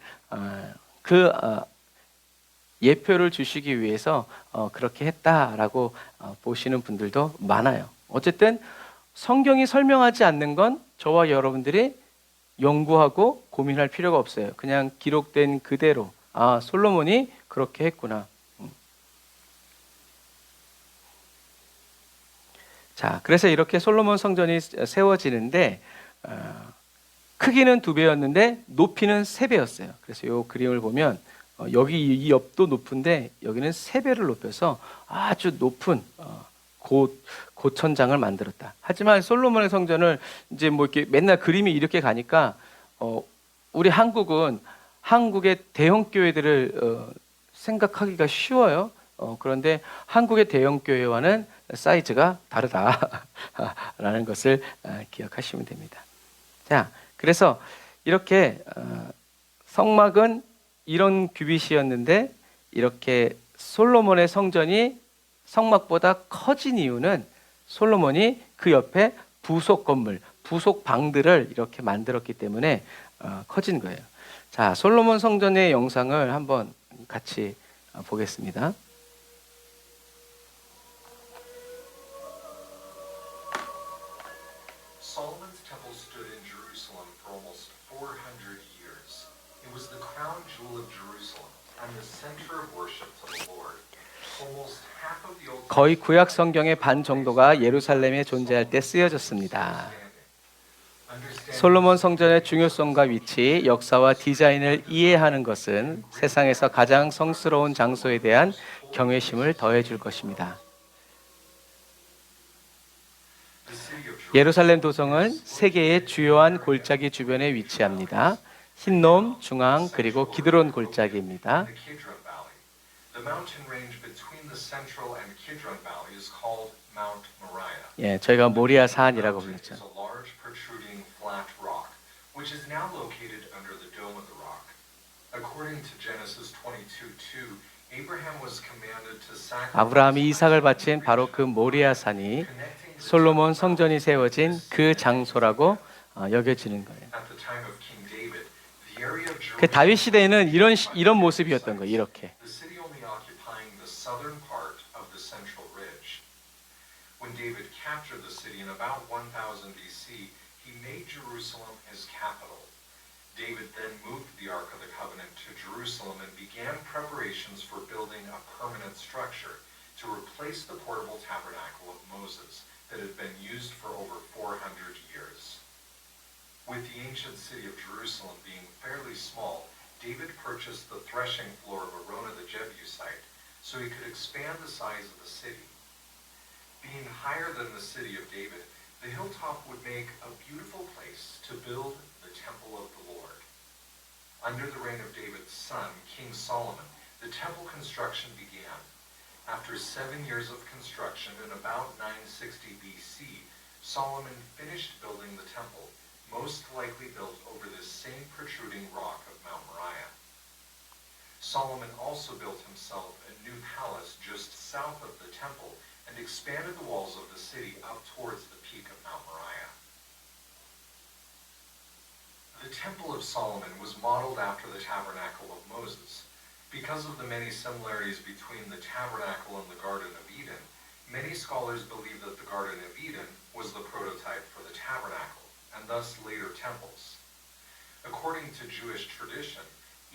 예표를 주시기 위해서 그렇게 했다라고 보시는 분들도 많아요. 어쨌든 성경이 설명하지 않는 건 저와 여러분들이 연구하고 고민할 필요가 없어요. 그냥 기록된 그대로 솔로몬이 그렇게 했구나. 자, 그래서 이렇게 솔로몬 성전이 세워지는데 크기는 2배였는데 높이는 3배였어요. 그래서 이 그림을 보면 여기 이 옆도 높은데 여기는 3배를 높여서 아주 높은 고천장을 만들었다. 하지만 솔로몬의 성전을 이제 뭐 이렇게 맨날 그림이 이렇게 가니까 우리 한국은 한국의 대형 교회들을 생각하기가 쉬워요. 그런데 한국의 대형 교회와는 사이즈가 다르다라는 것을 기억하시면 됩니다. 자, 그래서 이렇게 성막은 이런 규빗이었는데 이렇게 솔로몬의 성전이 성막보다 커진 이유는 솔로몬이 그 옆에 부속 건물, 부속 방들을 이렇게 만들었기 때문에 커진 거예요. 자, 솔로몬 성전의 영상을 한번 같이 보겠습니다. Solomon's temple stood in Jerusalem for almost 400 years. It was the crown jewel of Jerusalem and the center of worship to the Lord. Almost half of the Old 거의 구약 성경의 반 정도가 예루살렘에 존재할 때 쓰여졌습니다. 솔로몬 성전의 중요성과 위치, 역사와 디자인을 이해하는 것은 세상에서 가장 성스러운 장소에 대한 경외심을 더해줄 것입니다. 예루살렘 도성은 세계의 주요한 골짜기 주변에 위치합니다. 힌놈, 중앙, 그리고 기드론 골짜기입니다. 예, 저희가 모리아 산이라고 불렀죠. 아브라함이 이삭을 바친 바로 그 모리아 산이 솔로몬 성전이 세워진 그 장소라고 여겨지는 거예요. 그 다윗 시대에는 이런 모습이었던 거예요. 이렇게. When David captured the city in about 1000 BC, he made Jerusalem his capital. David then moved the Ark of the Covenant to Jerusalem and began preparations for building a permanent structure to replace the portable tabernacle of Moses that had been used for over 400 years. With the ancient city of Jerusalem being fairly small, David purchased the threshing floor of Araunah the Jebusite, so he could expand the size of the city. Being higher than the city of David, the hilltop would make a beautiful place to build the temple of the Lord. Under the reign of David's son, King Solomon, the temple construction began. After 7 years of construction in about 960 BC, Solomon finished building the temple, most likely built over this same protruding rock of Mount Moriah. Solomon also built himself a new palace just south of the temple and expanded the walls of the city up towards the peak of Mount Moriah. The Temple of Solomon was modeled after the Tabernacle of Moses. Because of the many similarities between the tabernacle and the Garden of Eden, many scholars believe that the Garden of Eden was the prototype for the tabernacle, and thus later temples. According to Jewish tradition,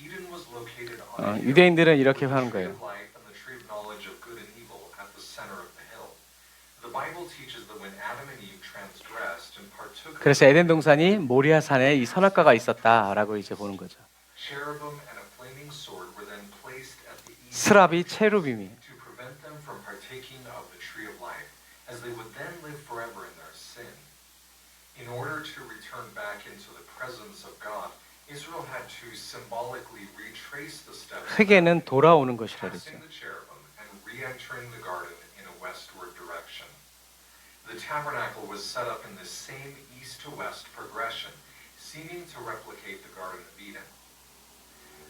Eden was located on a hill 유대인들은 이렇게 with 하는 the tree 거예요. of life and the tree of knowledge of good and evil at the center of the hill. The Bible teaches that when Adam and Eve transgressed and partook of 그래서 에덴 동산이 모리아산에 이 선악과가 있었다라고 이제 보는 거죠. cherubim and a flaming sword were then placed at the east 스랍이 체루빔이. to prevent them from partaking of the tree of life, as they would then live forever in their sin. In order to return back into the presence of God, Israel had to symbolically retrace the steps of 회개는 Adam, 돌아오는 것이라 그랬죠. passing the cherubim and re-entering the garden in a westward direction. The tabernacle was set up in the same east to west progression, seeming to replicate the Garden of Eden.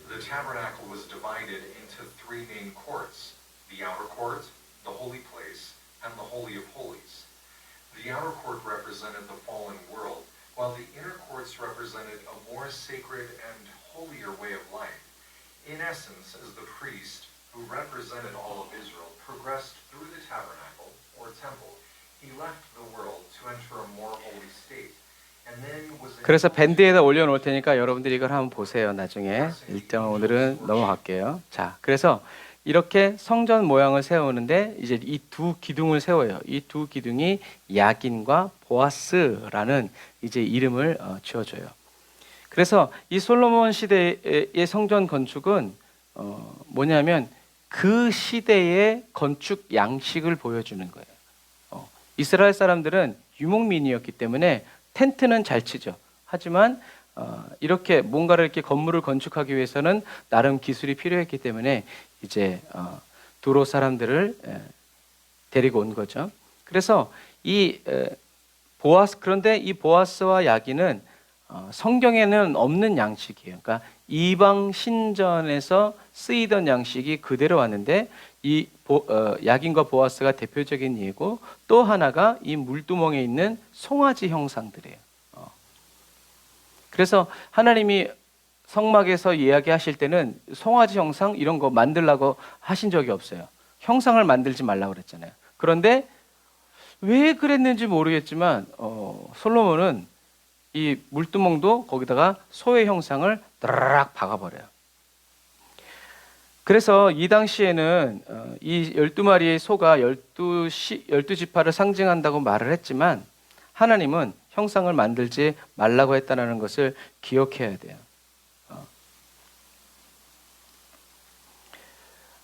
The tabernacle was divided into 3 main courts: the outer court, the holy place, and the Holy of Holies. The outer court represented the fallen world, while the inner courts represented a more sacred and holier way of life. In essence, as the priest, who represented all of Israel, progressed through the tabernacle, or temple, he left the world to enter a more holy state. 그래서 밴드에다 올려놓을 테니까 여러분들이 이걸 한번 보세요. 나중에 일단 오늘은 넘어갈게요. 자, 그래서 이렇게 성전 모양을 세우는데 이제 이 두 기둥을 세워요. 이 두 기둥이 야긴과 보아스라는 이제 이름을 지어줘요. 그래서 이 솔로몬 시대의 성전 건축은 뭐냐면 그 시대의 건축 양식을 보여주는 거예요. 이스라엘 사람들은 유목민이었기 때문에 텐트는 잘 치죠. 하지만 이렇게 뭔가를 이렇게 건물을 건축하기 위해서는 나름 기술이 필요했기 때문에 이제 두로 사람들을 데리고 온 거죠. 그래서 이 보아스, 그런데 이 보아스와 야긴은 성경에는 없는 양식이에요. 그러니까 이방 신전에서 쓰이던 양식이 그대로 왔는데 이 야긴과 보아스가 대표적인 예고, 또 하나가 이 물두멍에 있는 송아지 형상들이에요. 그래서 하나님이 성막에서 이야기하실 때는 송아지 형상 이런 거 만들라고 하신 적이 없어요. 형상을 만들지 말라고 그랬잖아요. 그런데 왜 그랬는지 모르겠지만 솔로몬은 이 물두멍도 거기다가 소의 형상을 따라락 박아버려요. 그래서 이 당시에는 이 12마리의 소가 12지파를 상징한다고 말을 했지만 하나님은 형상을 만들지 말라고 했다는 것을 기억해야 돼요.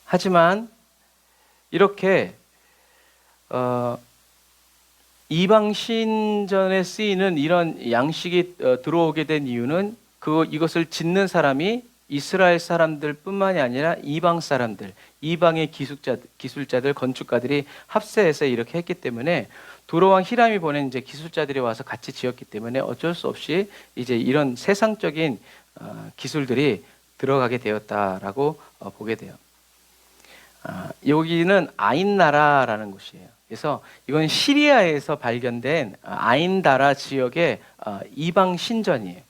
하지만 이렇게 이방 신전에 쓰이는 이런 양식이 들어오게 된 이유는 이것을 짓는 사람이 이스라엘 사람들뿐만이 아니라 이방 사람들, 이방의 기술자들, 건축가들이 합세해서 이렇게 했기 때문에 두로왕 히람이 보낸 이제 기술자들이 와서 같이 지었기 때문에 어쩔 수 없이 이제 이런 세상적인 기술들이 들어가게 되었다라고 보게 돼요. 여기는 아인나라라는 곳이에요. 그래서 이건 시리아에서 발견된 아인다라 지역의 이방 신전이에요.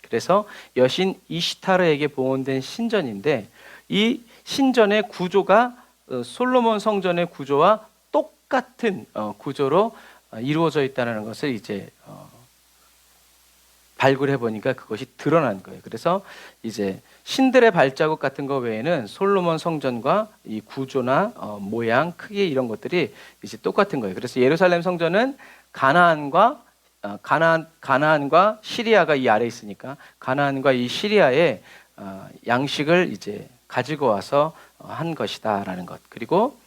그래서 여신 이시타르에게 봉헌된 신전인데 이 신전의 구조가 솔로몬 성전의 구조와 똑같은 구조로 이루어져 있다는 것을 이제 발굴해 보니까 그것이 드러난 거예요. 그래서 이제 신들의 발자국 같은 거 외에는 솔로몬 성전과 이 구조나 모양, 크기 이런 것들이 이제 똑같은 거예요. 그래서 예루살렘 성전은 가나안과 시리아가 이 아래 있으니까 가나안과 이 시리아의 양식을 이제 가지고 와서 한 것이다라는 것. 그리고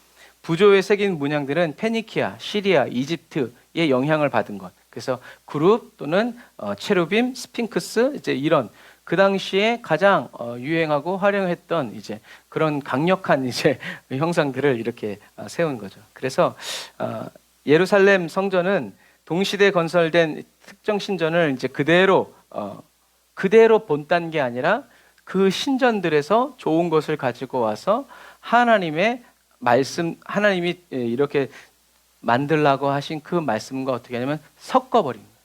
부조에 새긴 문양들은 페니키아, 시리아, 이집트의 영향을 받은 것. 그래서 그룹 또는 체루빔, 스핑크스 이제 이런 그 당시에 가장 유행하고 활용했던 이제 그런 강력한 이제 형상들을 이렇게 세운 거죠. 그래서 예루살렘 성전은 동시대 건설된 특정 신전을 이제 그대로 본딴 게 아니라 그 신전들에서 좋은 것을 가지고 와서 하나님의 말씀, 하나님이 이렇게 만들라고 하신 그 말씀과 어떻게 하냐면 섞어버린 거예요.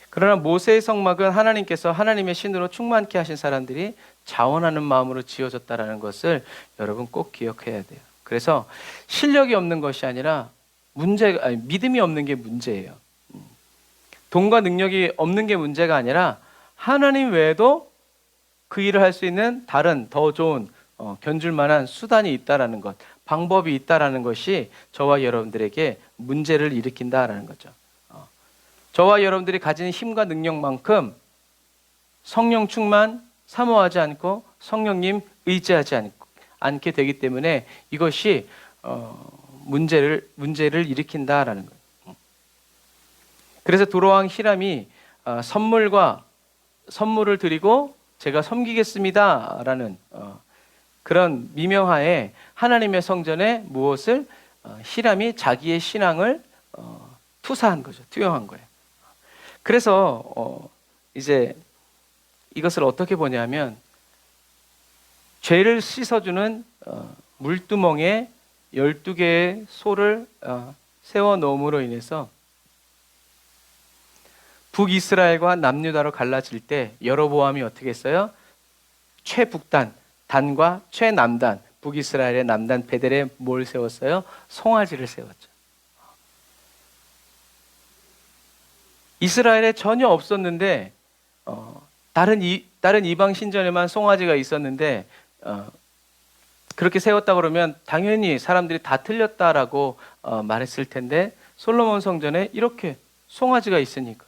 그러나 모세의 성막은 하나님께서 하나님의 신으로 충만케 하신 사람들이 자원하는 마음으로 지어졌다라는 것을 여러분 꼭 기억해야 돼요. 그래서 실력이 없는 것이 아니라 믿음이 없는 게 문제예요. 돈과 능력이 없는 게 문제가 아니라 하나님 외에도 그 일을 할 수 있는 다른 더 좋은 견줄 만한 수단이 있다라는 것, 방법이 있다라는 것이 저와 여러분들에게 문제를 일으킨다라는 거죠. 저와 여러분들이 가진 힘과 능력만큼 성령 충만 사모하지 않고 성령님 의지하지 않게 되기 때문에 이것이 문제를 일으킨다라는 거예요. 그래서 도로왕 히람이 선물을 드리고 제가 섬기겠습니다라는 그런 미명하에 하나님의 성전에 무엇을 히람이 자기의 신앙을 투사한 거죠. 투영한 거예요. 그래서 이제 이것을 어떻게 보냐면 죄를 씻어주는 물두멍에 12개의 소를 세워 놓음으로 인해서 북이스라엘과 남유다로 갈라질 때 여로보암이 어떻게 했어요? 최북단, 단과 최남단, 북이스라엘의 남단 베델에 뭘 세웠어요? 송아지를 세웠죠. 이스라엘에 전혀 없었는데 다른 이방 신전에만 송아지가 있었는데 그렇게 세웠다 그러면 당연히 사람들이 다 틀렸다라고 말했을 텐데 솔로몬 성전에 이렇게 송아지가 있으니까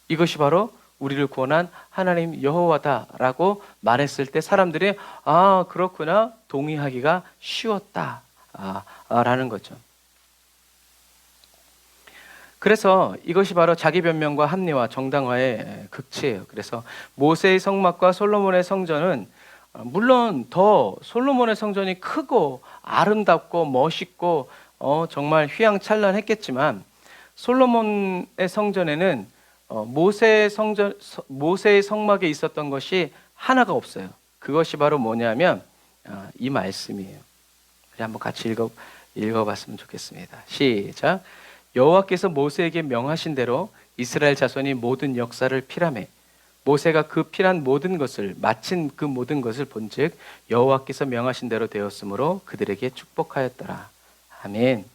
이것이 바로 우리를 구원한 하나님 여호와다라고 말했을 때 사람들이 그렇구나 동의하기가 쉬웠다라는 거죠. 그래서 이것이 바로 자기 변명과 합리화, 정당화의 극치예요. 그래서 모세의 성막과 솔로몬의 성전은 물론 더 솔로몬의 성전이 크고 아름답고 멋있고 정말 휘황찬란했겠지만 솔로몬의 성전에는 모세의 성막에 있었던 것이 하나가 없어요. 그것이 바로 뭐냐면 이 말씀이에요. 우리 한번 같이 읽어봤으면 좋겠습니다. 시작. 여호와께서 모세에게 명하신 대로 이스라엘 자손이 모든 역사를 필하매 모세가 그 필한 모든 것을 마친 그 모든 것을 본즉 여호와께서 명하신 대로 되었으므로 그들에게 축복하였더라. 아멘.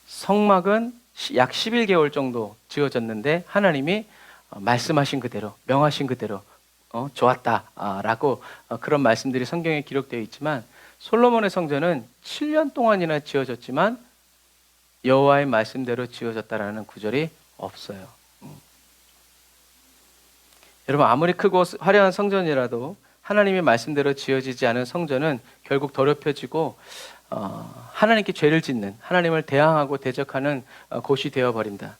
성막은 약 11개월 정도 지어졌는데 하나님이 말씀하신 그대로 명하신 그대로 좋았다라고 그런 말씀들이 성경에 기록되어 있지만 솔로몬의 성전은 7년 동안이나 지어졌지만 여호와의 말씀대로 지어졌다라는 구절이 없어요. 여러분 아무리 크고 화려한 성전이라도 하나님의 말씀대로 지어지지 않은 성전은 결국 더럽혀지고 하나님께 죄를 짓는 하나님을 대항하고 대적하는 곳이 되어버린다.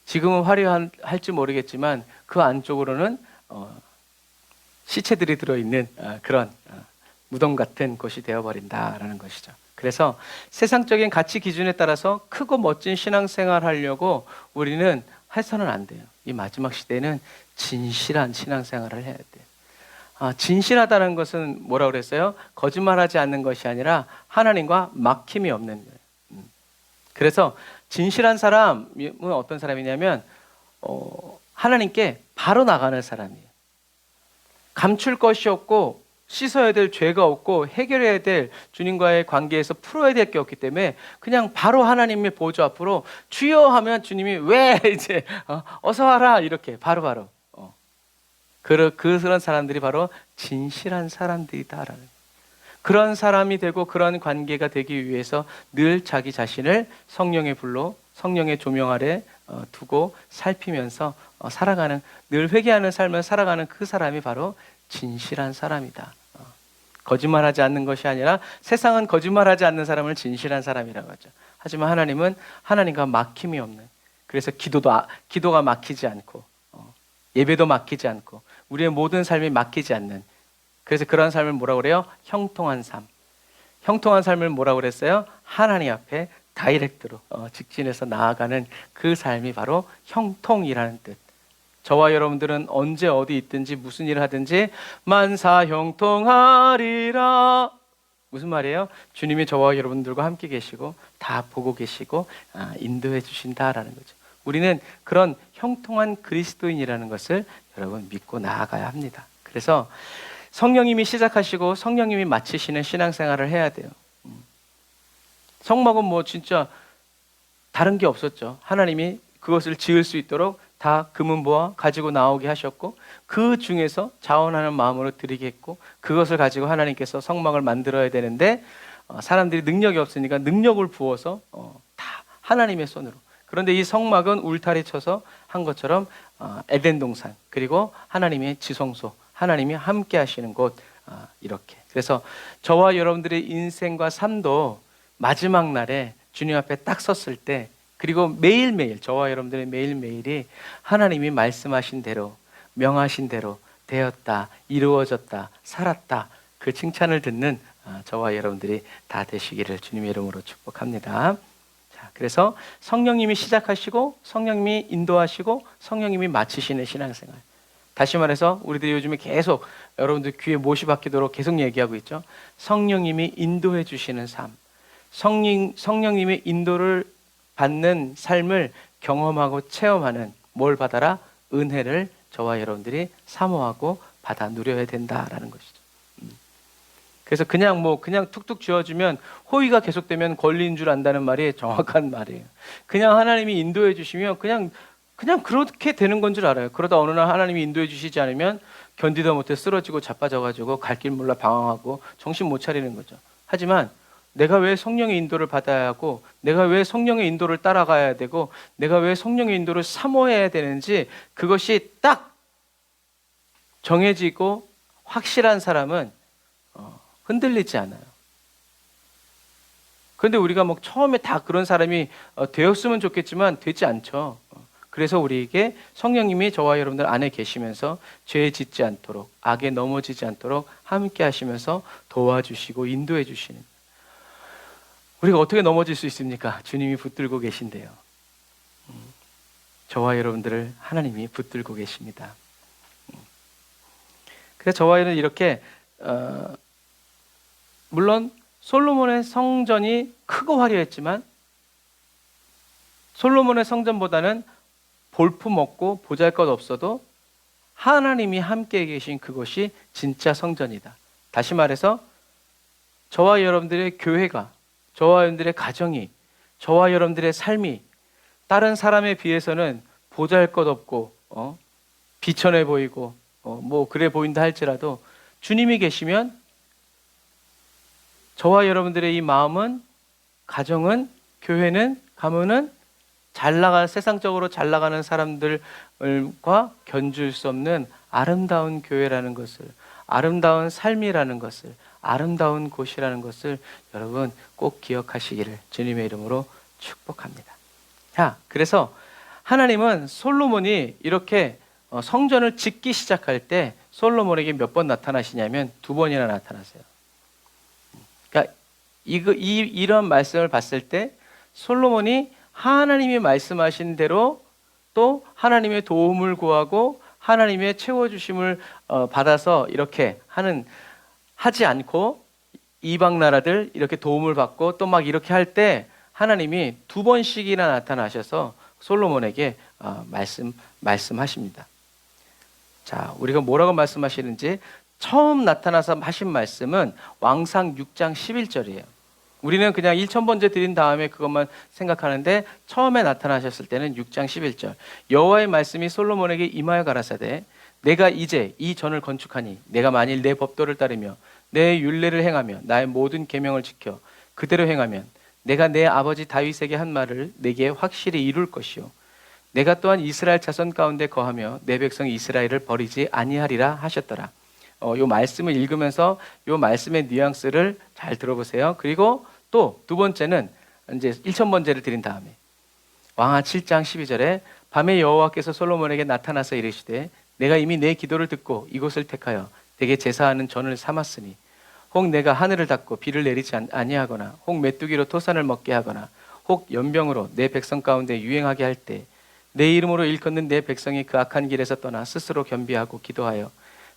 지금은 화려할지 모르겠지만 그 안쪽으로는 시체들이 들어있는 그런 무덤 같은 곳이 되어버린다라는 것이죠. 그래서 세상적인 가치 기준에 따라서 크고 멋진 신앙생활 하려고 우리는 해서는 안 돼요. 이 마지막 시대에는 진실한 신앙생활을 해야 돼요. 진실하다는 것은 뭐라고 그랬어요? 거짓말하지 않는 것이 아니라 하나님과 막힘이 없는 거예요. 그래서 진실한 사람은 어떤 사람이냐면 하나님께 바로 나가는 사람이에요. 감출 것이 없고 씻어야 될 죄가 없고 해결해야 될 주님과의 관계에서 풀어야 될 게 없기 때문에 그냥 바로 하나님의 보좌 앞으로 주여 하면 주님이 왜 이제 어서 와라 이렇게 바로바로 그런 사람들이 바로 진실한 사람들이다라는 그런 사람이 되고 그런 관계가 되기 위해서 늘 자기 자신을 성령의 불로 성령의 조명 아래 두고 살피면서 살아가는 늘 회개하는 삶을 살아가는 그 사람이 바로 진실한 사람이다. 거짓말하지 않는 것이 아니라 세상은 거짓말하지 않는 사람을 진실한 사람이라고 하죠. 하지만 하나님은 하나님과 막힘이 없는, 그래서 기도가 막히지 않고 예배도 막히지 않고 우리의 모든 삶이 막히지 않는, 그래서 그런 삶을 뭐라고 그래요? 형통한 삶. 형통한 삶을 뭐라고 그랬어요? 하나님 앞에 다이렉트로 직진해서 나아가는 그 삶이 바로 형통이라는 뜻. 저와 여러분들은 언제 어디 있든지 무슨 일을 하든지 만사 형통하리라. 무슨 말이에요? 주님이 저와 여러분들과 함께 계시고 다 보고 계시고 인도해 주신다라는 거죠. 우리는 그런 형통한 그리스도인이라는 것을 여러분 믿고 나아가야 합니다. 그래서 성령님이 시작하시고 성령님이 마치시는 신앙생활을 해야 돼요. 성막은 뭐 진짜 다른 게 없었죠. 하나님이 그것을 지을 수 있도록 다 금은보화 가지고 나오게 하셨고, 그 중에서 자원하는 마음으로 드리게 했고, 그것을 가지고 하나님께서 성막을 만들어야 되는데 사람들이 능력이 없으니까 능력을 부어서 다 하나님의 손으로. 그런데 이 성막은 울타리 쳐서 한 것처럼 에덴 동산, 그리고 하나님의 지성소, 하나님이 함께 하시는 곳, 이렇게. 그래서 저와 여러분들의 인생과 삶도 마지막 날에 주님 앞에 딱 섰을 때, 그리고 매일매일 저와 여러분들의 매일매일이 하나님이 말씀하신 대로, 명하신 대로 되었다, 이루어졌다, 살았다, 그 칭찬을 듣는 저와 여러분들이 다 되시기를 주님의 이름으로 축복합니다. 자, 그래서 성령님이 시작하시고 성령님이 인도하시고 성령님이 마치시는 신앙생활. 다시 말해서 우리들이 요즘에 계속 여러분들 귀에 못이 박히도록 계속 얘기하고 있죠. 성령님이 인도해 주시는 삶. 성령님의 인도를 받는 삶을 경험하고 체험하는, 뭘 받아라? 은혜를 저와 여러분들이 사모하고 받아 누려야 된다라는 것이죠. 그래서 그냥 툭툭 지어주면, 호의가 계속되면 권리인 줄 안다는 말이 정확한 말이에요. 그냥 하나님이 인도해 주시면 그냥 그렇게 되는 건 줄 알아요. 그러다 어느 날 하나님이 인도해 주시지 않으면 견디다 못해 쓰러지고 자빠져가지고 갈 길 몰라 방황하고 정신 못 차리는 거죠. 하지만 내가 왜 성령의 인도를 받아야 하고, 내가 왜 성령의 인도를 따라가야 되고, 내가 왜 성령의 인도를 사모해야 되는지, 그것이 딱 정해지고 확실한 사람은 흔들리지 않아요. 그런데 우리가 뭐 처음에 다 그런 사람이 되었으면 좋겠지만 되지 않죠. 그래서 우리에게 성령님이 저와 여러분들 안에 계시면서 죄에 짓지 않도록, 악에 넘어지지 않도록 함께 하시면서 도와주시고 인도해 주시는. 우리가 어떻게 넘어질 수 있습니까? 주님이 붙들고 계신데요. 저와 여러분들을 하나님이 붙들고 계십니다. 그래서 저와 여러분은 이렇게 물론 솔로몬의 성전이 크고 화려했지만 솔로몬의 성전보다는 볼품 없고 보잘것 없어도 하나님이 함께 계신 그것이 진짜 성전이다. 다시 말해서 저와 여러분들의 교회가, 저와 여러분들의 가정이, 저와 여러분들의 삶이 다른 사람에 비해서는 보잘것없고 비천해 보이고 뭐 그래 보인다 할지라도 주님이 계시면 저와 여러분들의 이 마음은, 가정은, 교회는, 가문은 세상적으로 잘 나가는 사람들과 견줄 수 없는 아름다운 교회라는 것을, 아름다운 삶이라는 것을, 아름다운 곳이라는 것을 여러분 꼭 기억하시기를 주님의 이름으로 축복합니다. 자, 그래서 하나님은 솔로몬이 이렇게 성전을 짓기 시작할 때 솔로몬에게 몇 번 나타나시냐면 2번이나 나타나세요. 그러니까 이런 말씀을 봤을 때 솔로몬이 하나님이 말씀하신 대로 또 하나님의 도움을 구하고 하나님의 채워주심을 받아서 이렇게 하지 않고 이방 나라들 이렇게 도움을 받고 또 막 이렇게 할 때 하나님이 2번씩이나 나타나셔서 솔로몬에게 말씀하십니다. 자, 우리가 뭐라고 말씀하시는지, 처음 나타나서 하신 말씀은 왕상 6장 11절이에요. 우리는 그냥 1000번째 드린 다음에 그것만 생각하는데 처음에 나타나셨을 때는 6장 11절. 여호와의 말씀이 솔로몬에게 임하여 가라사대, 내가 이제 이 전을 건축하니 내가 만일 내 법도를 따르며 내 율례를 행하며 나의 모든 계명을 지켜 그대로 행하면 내가 내 아버지 다윗에게 한 말을 내게 확실히 이룰 것이요, 내가 또한 이스라엘 자손 가운데 거하며 내 백성 이스라엘을 버리지 아니하리라 하셨더라. 요 말씀을 읽으면서 요 말씀의 뉘앙스를 잘 들어보세요. 그리고 또 두 번째는 이제 1000번제를 드린 다음에 왕하 7장 12절에 밤에 여호와께서 솔로몬에게 나타나서 이르시되 내가 이미 내 기도를 듣고 이곳을 택하여 내게 제사하는 전을 삼았으니 혹 내가 하늘을 닫고 비를 내리지 아니하거나 혹 메뚜기로 토산을 먹게 하거나 혹 연병으로 내 백성 가운데 유행하게 할 때 내 이름으로 일컫는 내 백성이 그 악한 길에서 떠나 스스로 겸비하고 기도하여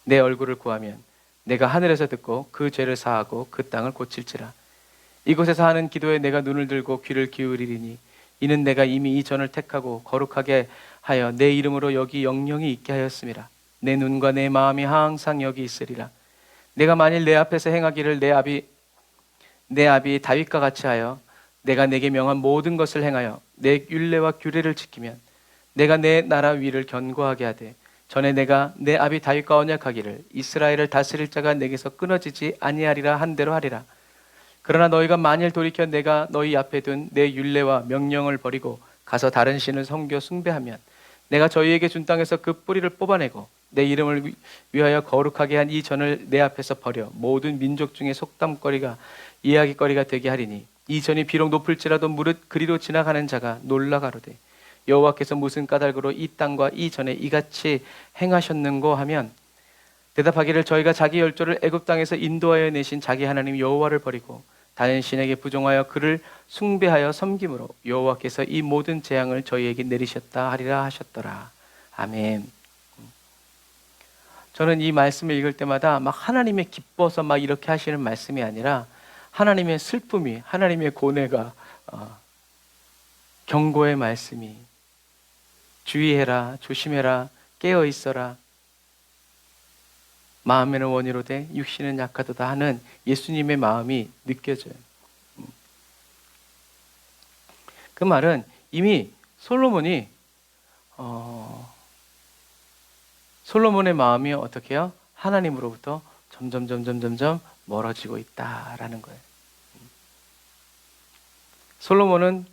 내 얼굴을 구하면 내가 하늘에서 듣고 그 죄를 사하고 그 땅을 고칠지라. 이곳에서 하는 기도에 내가 눈을 들고 귀를 기울이리니 이는 내가 이미 이 전을 택하고 거룩하게 하여 내 이름으로 여기 영영이 있게 하였음이라. 내 눈과 내 마음이 항상 여기 있으리라. 내가 만일 내 앞에서 행하기를 내 아비 다윗과 같이 하여 내가 내게 명한 모든 것을 행하여 내 율례와 규례를 지키면 내가 내 나라 위를 견고하게 하되 전에 내가 내 아비 다윗과 언약하기를 이스라엘을 다스릴 자가 내게서 끊어지지 아니하리라 한 대로 하리라. 그러나 너희가 만일 돌이켜 내가 너희 앞에 둔 내 율례와 명령을 버리고 가서 다른 신을 섬겨 숭배하면 내가 저희에게 준 땅에서 그 뿌리를 뽑아내고 내 이름을 위하여 거룩하게 한 이 전을 내 앞에서 버려 모든 민족 중에 속담거리가 이야기거리가 되게 하리니 이 전이 비록 높을지라도 무릇 그리로 지나가는 자가 놀라가로되 여호와께서 무슨 까닭으로 이 땅과 이 전에 이같이 행하셨는고 하면 대답하기를 저희가 자기 열조를 애굽 땅에서 인도하여 내신 자기 하나님 여호와를 버리고 다른 신에게 부종하여 그를 숭배하여 섬김으로 여호와께서 이 모든 재앙을 저희에게 내리셨다 하리라 하셨더라. 아멘. 저는 이 말씀을 읽을 때마다 막 하나님의 기뻐서 막 이렇게 하시는 말씀이 아니라 하나님의 슬픔이, 하나님의 고뇌가, 경고의 말씀이 주의해라, 조심해라, 깨어 있어라. 마음에는 원이로되 육신은 약하도다 하는 예수님의 마음이 느껴져요. 그 말은 이미 솔로몬이 솔로몬의 마음이 어떻게 해요? 하나님으로부터 점점 멀어지고 있다라는 거예요. 솔로몬은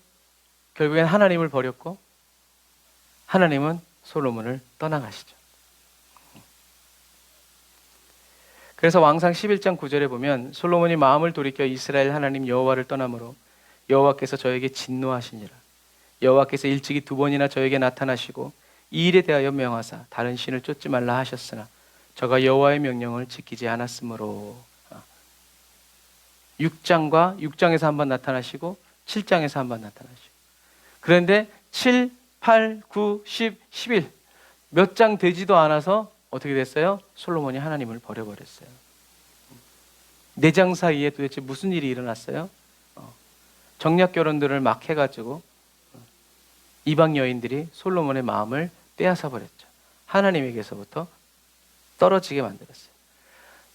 결국엔 하나님을 버렸고 하나님은 솔로몬을 떠나가시죠. 그래서 왕상 11장 9절에 보면 솔로몬이 마음을 돌이켜 이스라엘 하나님 여호와를 떠나므로 여호와께서 저에게 진노하시니라. 여호와께서 일찍이 2번이나 저에게 나타나시고 이 일에 대하여 명하사 다른 신을 쫓지 말라 하셨으나 저가 여호와의 명령을 지키지 않았으므로. 6장에서 한번 나타나시고 7장에서 한번 나타나시고, 그런데 7, 8, 9, 10, 11 몇 장 되지도 않아서 어떻게 됐어요? 솔로몬이 하나님을 버려버렸어요. 4장 사이에 도대체 무슨 일이 일어났어요? 정략 결혼들을 막 해가지고 이방 여인들이 솔로몬의 마음을 빼앗아 버렸죠. 하나님에게서부터 떨어지게 만들었어요.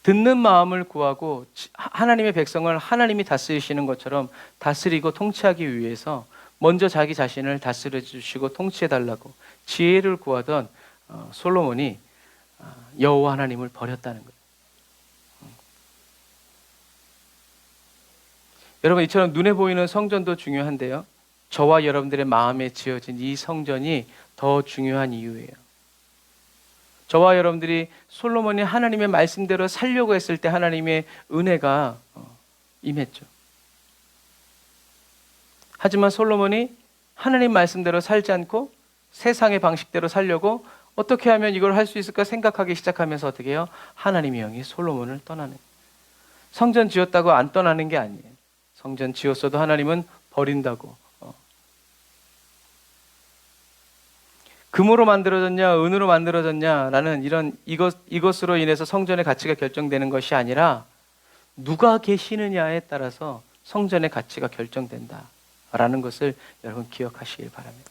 듣는 마음을 구하고 하나님의 백성을 하나님이 다스리시는 것처럼 다스리고 통치하기 위해서 먼저 자기 자신을 다스려 주시고 통치해 달라고 지혜를 구하던 솔로몬이 여호와 하나님을 버렸다는 거예요. 여러분, 이처럼 눈에 보이는 성전도 중요한데요, 저와 여러분들의 마음에 지어진 이 성전이 더 중요한 이유예요. 저와 여러분들이 솔로몬이 하나님의 말씀대로 살려고 했을 때 하나님의 은혜가 임했죠. 하지만 솔로몬이 하나님 말씀대로 살지 않고 세상의 방식대로 살려고 어떻게 하면 이걸 할 수 있을까 생각하기 시작하면서 어떻게 해요? 하나님의 영이 솔로몬을 떠나는 거예요. 성전 지었다고 안 떠나는 게 아니에요. 성전 지었어도 하나님은 버린다고. 금으로 만들어졌냐 은으로 만들어졌냐라는 이것으로 인해서 성전의 가치가 결정되는 것이 아니라 누가 계시느냐에 따라서 성전의 가치가 결정된다라는 것을 여러분 기억하시길 바랍니다.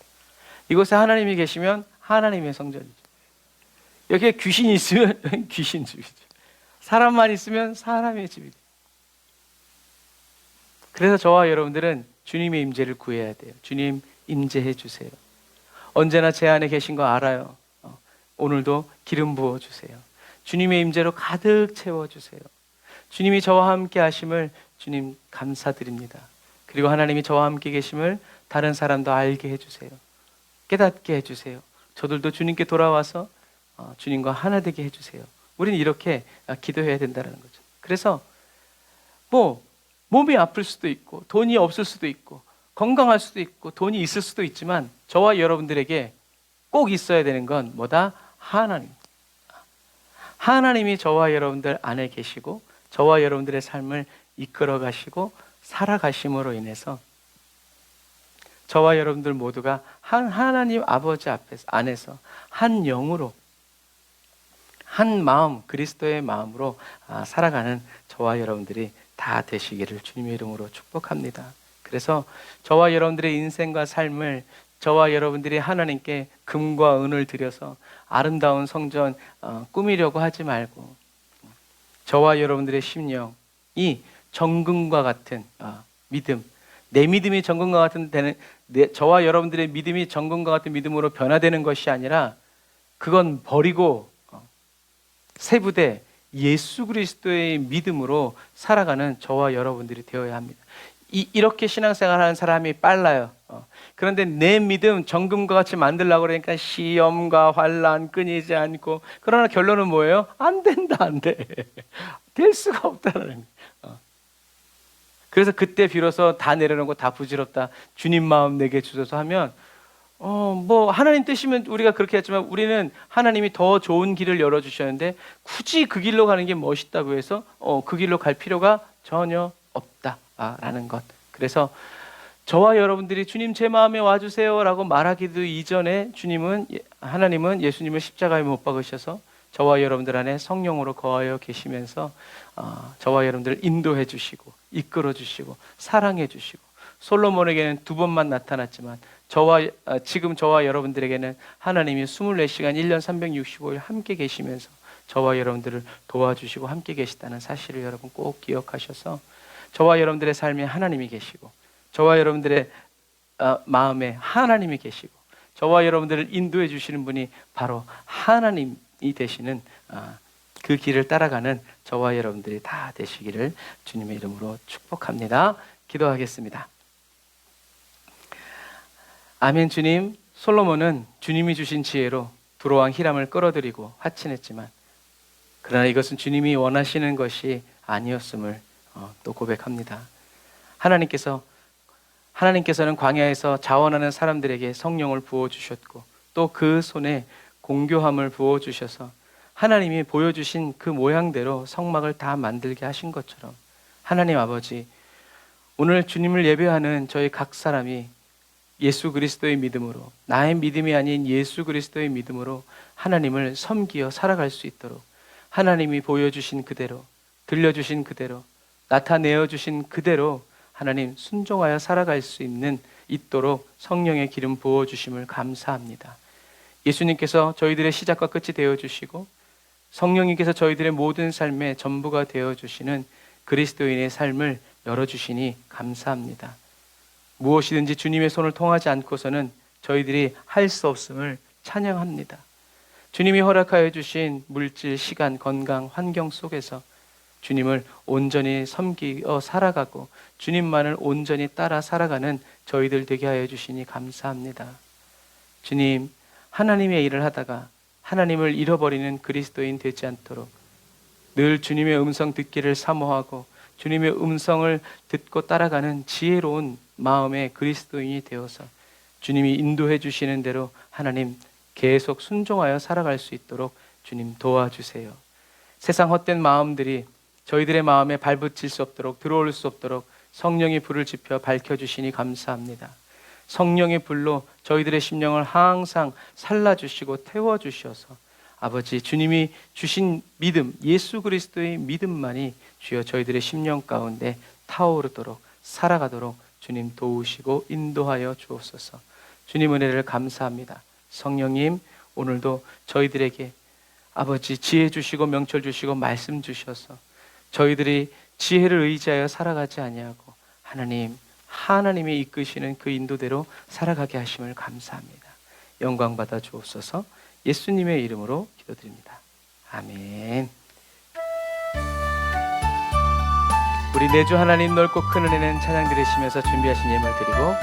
이곳에 하나님이 계시면 하나님의 성전이죠. 여기에 귀신이 있으면 귀신 집이죠. 사람만 있으면 사람의 집이죠. 그래서 저와 여러분들은 주님의 임재를 구해야 돼요. 주님 임재해 주세요. 언제나 제 안에 계신 거 알아요. 오늘도 기름 부어주세요. 주님의 임재로 가득 채워주세요. 주님이 저와 함께 하심을 주님 감사드립니다. 그리고 하나님이 저와 함께 계심을 다른 사람도 알게 해주세요. 깨닫게 해주세요. 저들도 주님께 돌아와서 주님과 하나 되게 해주세요. 우리는 이렇게 기도해야 된다는 거죠. 그래서 뭐 몸이 아플 수도 있고 돈이 없을 수도 있고 건강할 수도 있고 돈이 있을 수도 있지만 저와 여러분들에게 꼭 있어야 되는 건 뭐다? 하나님. 하나님이 저와 여러분들 안에 계시고 저와 여러분들의 삶을 이끌어 가시고 살아가심으로 인해서 저와 여러분들 모두가 하나님 아버지 앞에서 안에서 한 영으로 한 마음, 그리스도의 마음으로 살아가는 저와 여러분들이 다 되시기를 주님의 이름으로 축복합니다. 그래서 저와 여러분들의 인생과 삶을 저와 여러분들이 하나님께 금과 은을 들여서 아름다운 성전 꾸미려고 하지 말고 저와 여러분들의 심령이 정금과 같은 믿음, 내 믿음이 정금과 같은 저와 여러분들의 믿음이 정금과 같은 믿음으로 변화되는 것이 아니라 그건 버리고 세부대 예수 그리스도의 믿음으로 살아가는 저와 여러분들이 되어야 합니다. 이렇게 신앙생활하는 사람이 빨라요. 그런데 내 믿음 정금과 같이 만들려고 그러니까 시험과 환난 끊이지 않고, 그러나 결론은 뭐예요? 안 된다, 안 돼. 될 수가 없다는 거예요. 그래서 그때 비로소 다 내려놓고 다 부질없다, 주님 마음 내게 주소서 하면 뭐 하나님 뜻이면 우리가 그렇게 했지만 우리는 하나님이 더 좋은 길을 열어주셨는데 굳이 그 길로 가는 게 멋있다고 해서 그 길로 갈 필요가 전혀 없다라는 것. 그래서 저와 여러분들이 주님 제 마음에 와주세요 라고 말하기도 이전에 하나님은 예수님을 십자가에 못 박으셔서 저와 여러분들 안에 성령으로 거하여 계시면서 저와 여러분들을 인도해 주시고 이끌어 주시고 사랑해 주시고, 솔로몬에게는 2번만 나타났지만 지금 저와 여러분들에게는 하나님이 24시간 1년 365일 함께 계시면서 저와 여러분들을 도와주시고 함께 계시다는 사실을 여러분 꼭 기억하셔서 저와 여러분들의 삶에 하나님이 계시고 저와 여러분들의 마음에 하나님이 계시고 저와 여러분들을 인도해 주시는 분이 바로 하나님이 되시는 그 길을 따라가는 저와 여러분들이 다 되시기를 주님의 이름으로 축복합니다. 기도하겠습니다. 아멘. 주님, 솔로몬은 주님이 주신 지혜로 두로왕 히람을 끌어들이고 화친했지만 그러나 이것은 주님이 원하시는 것이 아니었음을 또 고백합니다. 하나님께서는 광야에서 자원하는 사람들에게 성령을 부어주셨고 또 그 손에 공교함을 부어주셔서 하나님이 보여주신 그 모양대로 성막을 다 만들게 하신 것처럼 하나님 아버지, 오늘 주님을 예배하는 저희 각 사람이 예수 그리스도의 믿음으로, 나의 믿음이 아닌 예수 그리스도의 믿음으로 하나님을 섬기어 살아갈 수 있도록 하나님이 보여주신 그대로, 들려주신 그대로, 나타내어 주신 그대로 하나님 순종하여 살아갈 수 있도록 성령의 기름 부어주심을 감사합니다. 예수님께서 저희들의 시작과 끝이 되어주시고 성령님께서 저희들의 모든 삶의 전부가 되어주시는 그리스도인의 삶을 열어주시니 감사합니다. 무엇이든지 주님의 손을 통하지 않고서는 저희들이 할 수 없음을 찬양합니다. 주님이 허락하여 주신 물질, 시간, 건강, 환경 속에서 주님을 온전히 섬기어 살아가고 주님만을 온전히 따라 살아가는 저희들 되게 하여 주시니 감사합니다. 주님, 하나님의 일을 하다가 하나님을 잃어버리는 그리스도인 되지 않도록 늘 주님의 음성 듣기를 사모하고 주님의 음성을 듣고 따라가는 지혜로운 마음의 그리스도인이 되어서 주님이 인도해 주시는 대로 하나님 계속 순종하여 살아갈 수 있도록 주님 도와주세요. 세상 헛된 마음들이 저희들의 마음에 발붙일 수 없도록, 들어올 수 없도록 성령의 불을 지펴 밝혀주시니 감사합니다. 성령의 불로 저희들의 심령을 항상 살라주시고 태워주셔서 아버지, 주님이 주신 믿음, 예수 그리스도의 믿음만이 주여 저희들의 심령 가운데 타오르도록 살아가도록 주님 도우시고 인도하여 주옵소서. 주님 은혜를 감사합니다. 성령님, 오늘도 저희들에게 아버지 지혜 주시고 명철 주시고 말씀 주셔서 저희들이 지혜를 의지하여 살아가지 아니하고 하나님이 이끄시는 그 인도대로 살아가게 하심을 감사합니다. 영광 받아 주옵소서. 예수님의 이름으로 기도드립니다. 아멘. 우리 내주 하나님 넓고 큰 은혜는 찬양 드리시면서 준비하신 예물 드리고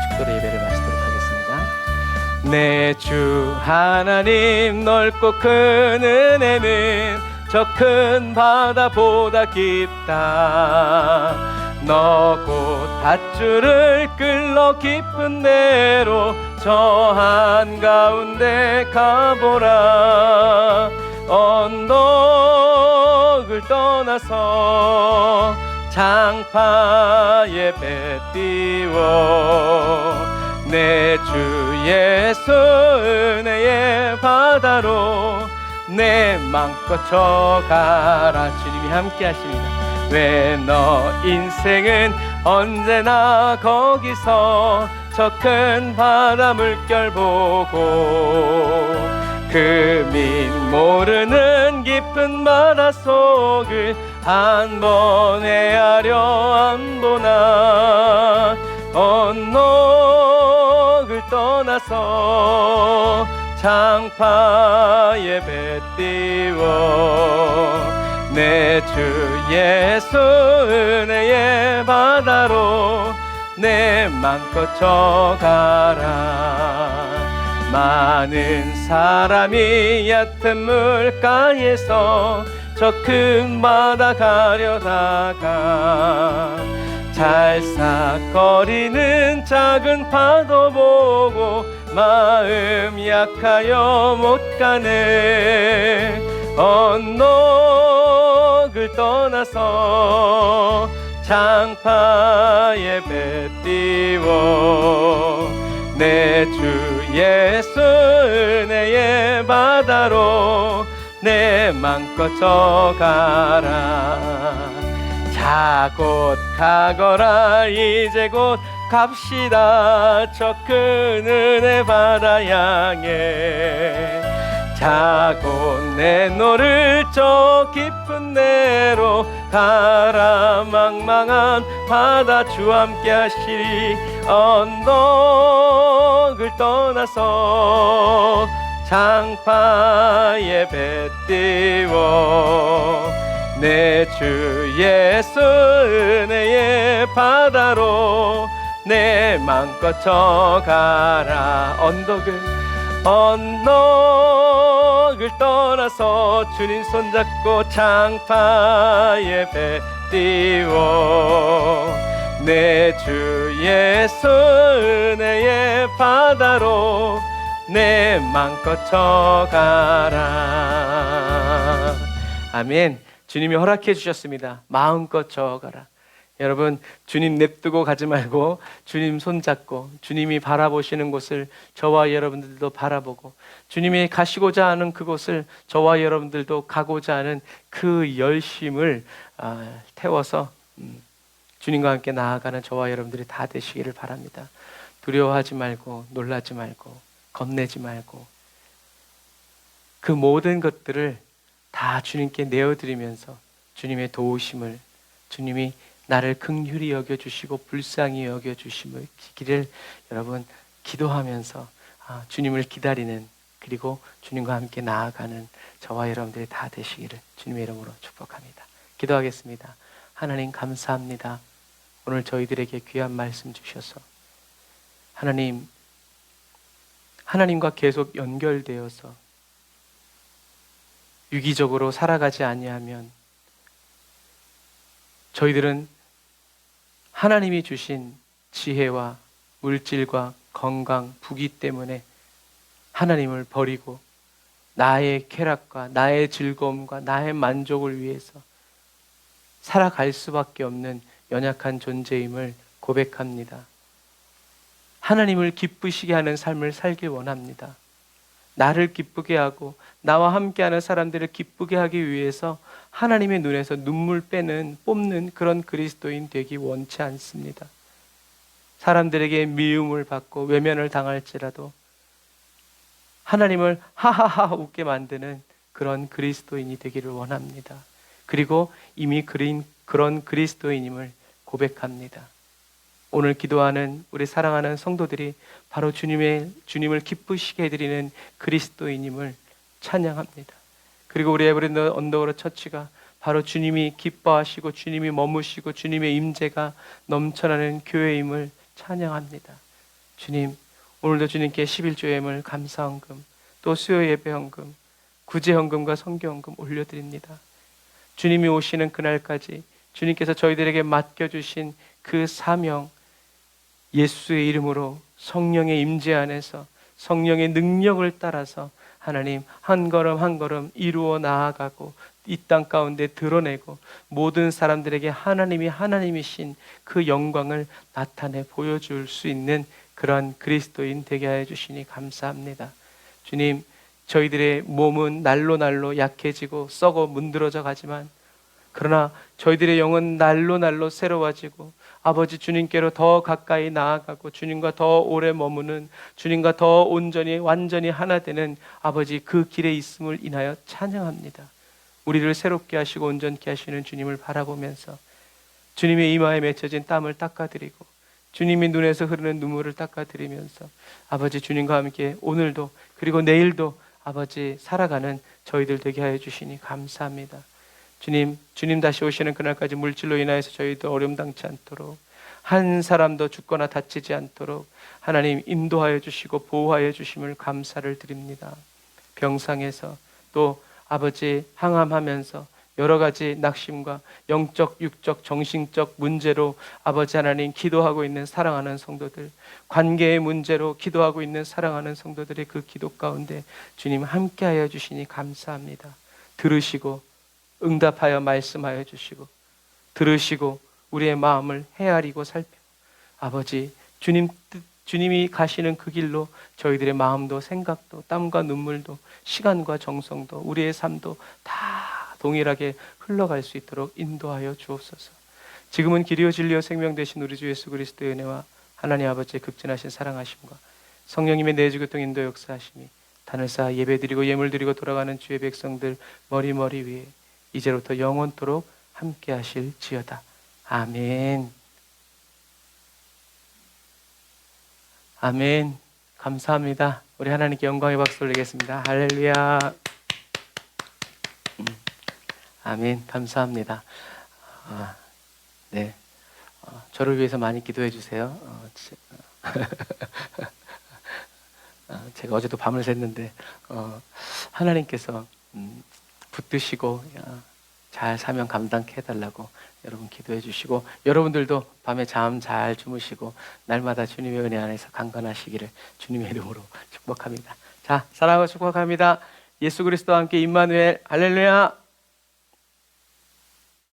축도로 예배를 마치도록 하겠습니다. 내주 하나님 넓고 큰 은혜는 저 큰 바다보다 깊다. 너 곧 밧줄을 끌러 깊은 데로 저 한가운데 가보라. 언덕을 떠나서 장파에 배 띄워 내 주 예수 은혜의 바다로 내 맘껏 져가라. 주님이 함께 하십니다. 왜 너 인생은 언제나 거기서 저 큰 바다 물결 보고 그 밑 모르는 깊은 바다 속을 한 번 헤아려 안 보나. 언덕을 떠나서 장파에 배 띄워 내 주 예수 은혜의 바다로 내 맘껏 져가라. 많은 사람이 얕은 물가에서 저 큰 바다 가려다가 잘싹거리는 작은 파도 보고 마음 약하여 못 가네. 언덕을 떠나서 장파에 배 띄워 내 주 예수 은혜의 바다로 내 맘껏 져가라. 자 곧 가거라. 이제 곧 갑시다. 저 큰 은혜 바다 향해. 자 곧 내노를 저 깊은 데로 가라. 망망한 바다 주 함께 하시리. 언덕을 떠나서 장파에 배 띄워 내 주 예수 은혜의 바다로 내 맘껏 져가라. 언덕을 떠나서 주님 손잡고 장파에 배 띄워 내 주 예수 은혜의 바다로 내 맘껏 져가라. 아멘. 주님이 허락해 주셨습니다. 마음껏 져가라. 여러분, 주님 냅두고 가지 말고 주님 손잡고 주님이 바라보시는 곳을 저와 여러분들도 바라보고 주님이 가시고자 하는 그곳을 저와 여러분들도 가고자 하는 그 열심을 태워서 주님과 함께 나아가는 저와 여러분들이 다 되시기를 바랍니다. 두려워하지 말고 놀라지 말고 겁내지 말고 그 모든 것들을 다 주님께 내어드리면서 주님의 도우심을, 주님이 나를 긍휼히 여겨주시고 불쌍히 여겨주시기를 여러분 기도하면서 주님을 기다리는, 그리고 주님과 함께 나아가는 저와 여러분들이 다 되시기를 주님의 이름으로 축복합니다. 기도하겠습니다. 하나님 감사합니다. 오늘 저희들에게 귀한 말씀 주셔서 하나님과 계속 연결되어서 유기적으로 살아가지 아니하면 저희들은 하나님이 주신 지혜와 물질과 건강, 부귀 때문에 하나님을 버리고 나의 쾌락과 나의 즐거움과 나의 만족을 위해서 살아갈 수밖에 없는 연약한 존재임을 고백합니다. 하나님을 기쁘시게 하는 삶을 살길 원합니다. 나를 기쁘게 하고 나와 함께하는 사람들을 기쁘게 하기 위해서 하나님의 눈에서 눈물 뽑는 그런 그리스도인 되기 원치 않습니다. 사람들에게 미움을 받고 외면을 당할지라도 하나님을 하하하 웃게 만드는 그런 그리스도인이 되기를 원합니다. 그리고 이미 그런 그리스도인임을 고백합니다. 오늘 기도하는 우리 사랑하는 성도들이 바로 주님을 기쁘시게 해드리는 그리스도인임을 찬양합니다. 그리고 우리 에브리더 언더그로 처치가 바로 주님이 기뻐하시고 주님이 머무시고 주님의 임재가 넘쳐나는 교회임을 찬양합니다. 주님, 오늘도 주님께 11조예물 감사헌금, 또 수요 예배헌금, 구제헌금과 성교헌금 올려드립니다. 주님이 오시는 그날까지 주님께서 저희들에게 맡겨주신 그 사명, 예수의 이름으로 성령의 임재 안에서 성령의 능력을 따라서 하나님 한 걸음 한 걸음 이루어 나아가고 이 땅 가운데 드러내고 모든 사람들에게 하나님이 하나님이신 그 영광을 나타내 보여줄 수 있는 그런 그리스도인 되게 하여 주시니 감사합니다. 주님, 저희들의 몸은 날로 날로 약해지고 썩어 문드러져 가지만 그러나 저희들의 영은 날로 날로 새로워지고 아버지 주님께로 더 가까이 나아가고 주님과 더 오래 머무는, 주님과 더 온전히 완전히 하나 되는 아버지 그 길에 있음을 인하여 찬양합니다. 우리를 새롭게 하시고 온전케 하시는 주님을 바라보면서 주님의 이마에 맺혀진 땀을 닦아드리고 주님의 눈에서 흐르는 눈물을 닦아드리면서 아버지 주님과 함께 오늘도 그리고 내일도 아버지 살아가는 저희들 되게 하여 주시니 감사합니다. 주님 다시 오시는 그날까지 물질로 인하여서 저희도 어려움 당치 않도록, 한 사람도 죽거나 다치지 않도록 하나님 인도하여 주시고 보호하여 주심을 감사를 드립니다. 병상에서 또 아버지 항암하면서 여러 가지 낙심과 영적, 육적, 정신적 문제로 아버지 하나님 기도하고 있는 사랑하는 성도들, 관계의 문제로 기도하고 있는 사랑하는 성도들의 그 기도 가운데 주님 함께하여 주시니 감사합니다. 들으시고 응답하여 말씀하여 주시고 들으시고 우리의 마음을 헤아리고 살펴 아버지 주님이 가시는 그 길로 저희들의 마음도 생각도 땀과 눈물도 시간과 정성도 우리의 삶도 다 동일하게 흘러갈 수 있도록 인도하여 주옵소서. 지금은 길이요 진리요 생명 되신 우리 주 예수 그리스도의 은혜와 하나님 아버지의 극진하신 사랑하심과 성령님의 내주교통 인도 역사하심이 단을 쌓아 예배드리고 예물드리고 돌아가는 주의 백성들 머리 위에 이제부터 영원토록 함께 하실지어다. 아멘. 아멘. 감사합니다. 우리 하나님께 영광의 박수 올리겠습니다. 할렐루야. 아멘. 감사합니다. 네. 저를 위해서 많이 기도해 주세요. 제가 어제도 밤을 샜는데 하나님께서 붙드시고 잘 사명 감당케 해달라고 여러분 기도해 주시고 여러분들도 밤에 잠 잘 주무시고 날마다 주님의 은혜 안에서 강건하시기를 주님의 이름으로 축복합니다. 자, 사랑하고 축복합니다. 예수 그리스도와 함께 임마누엘 할렐루야.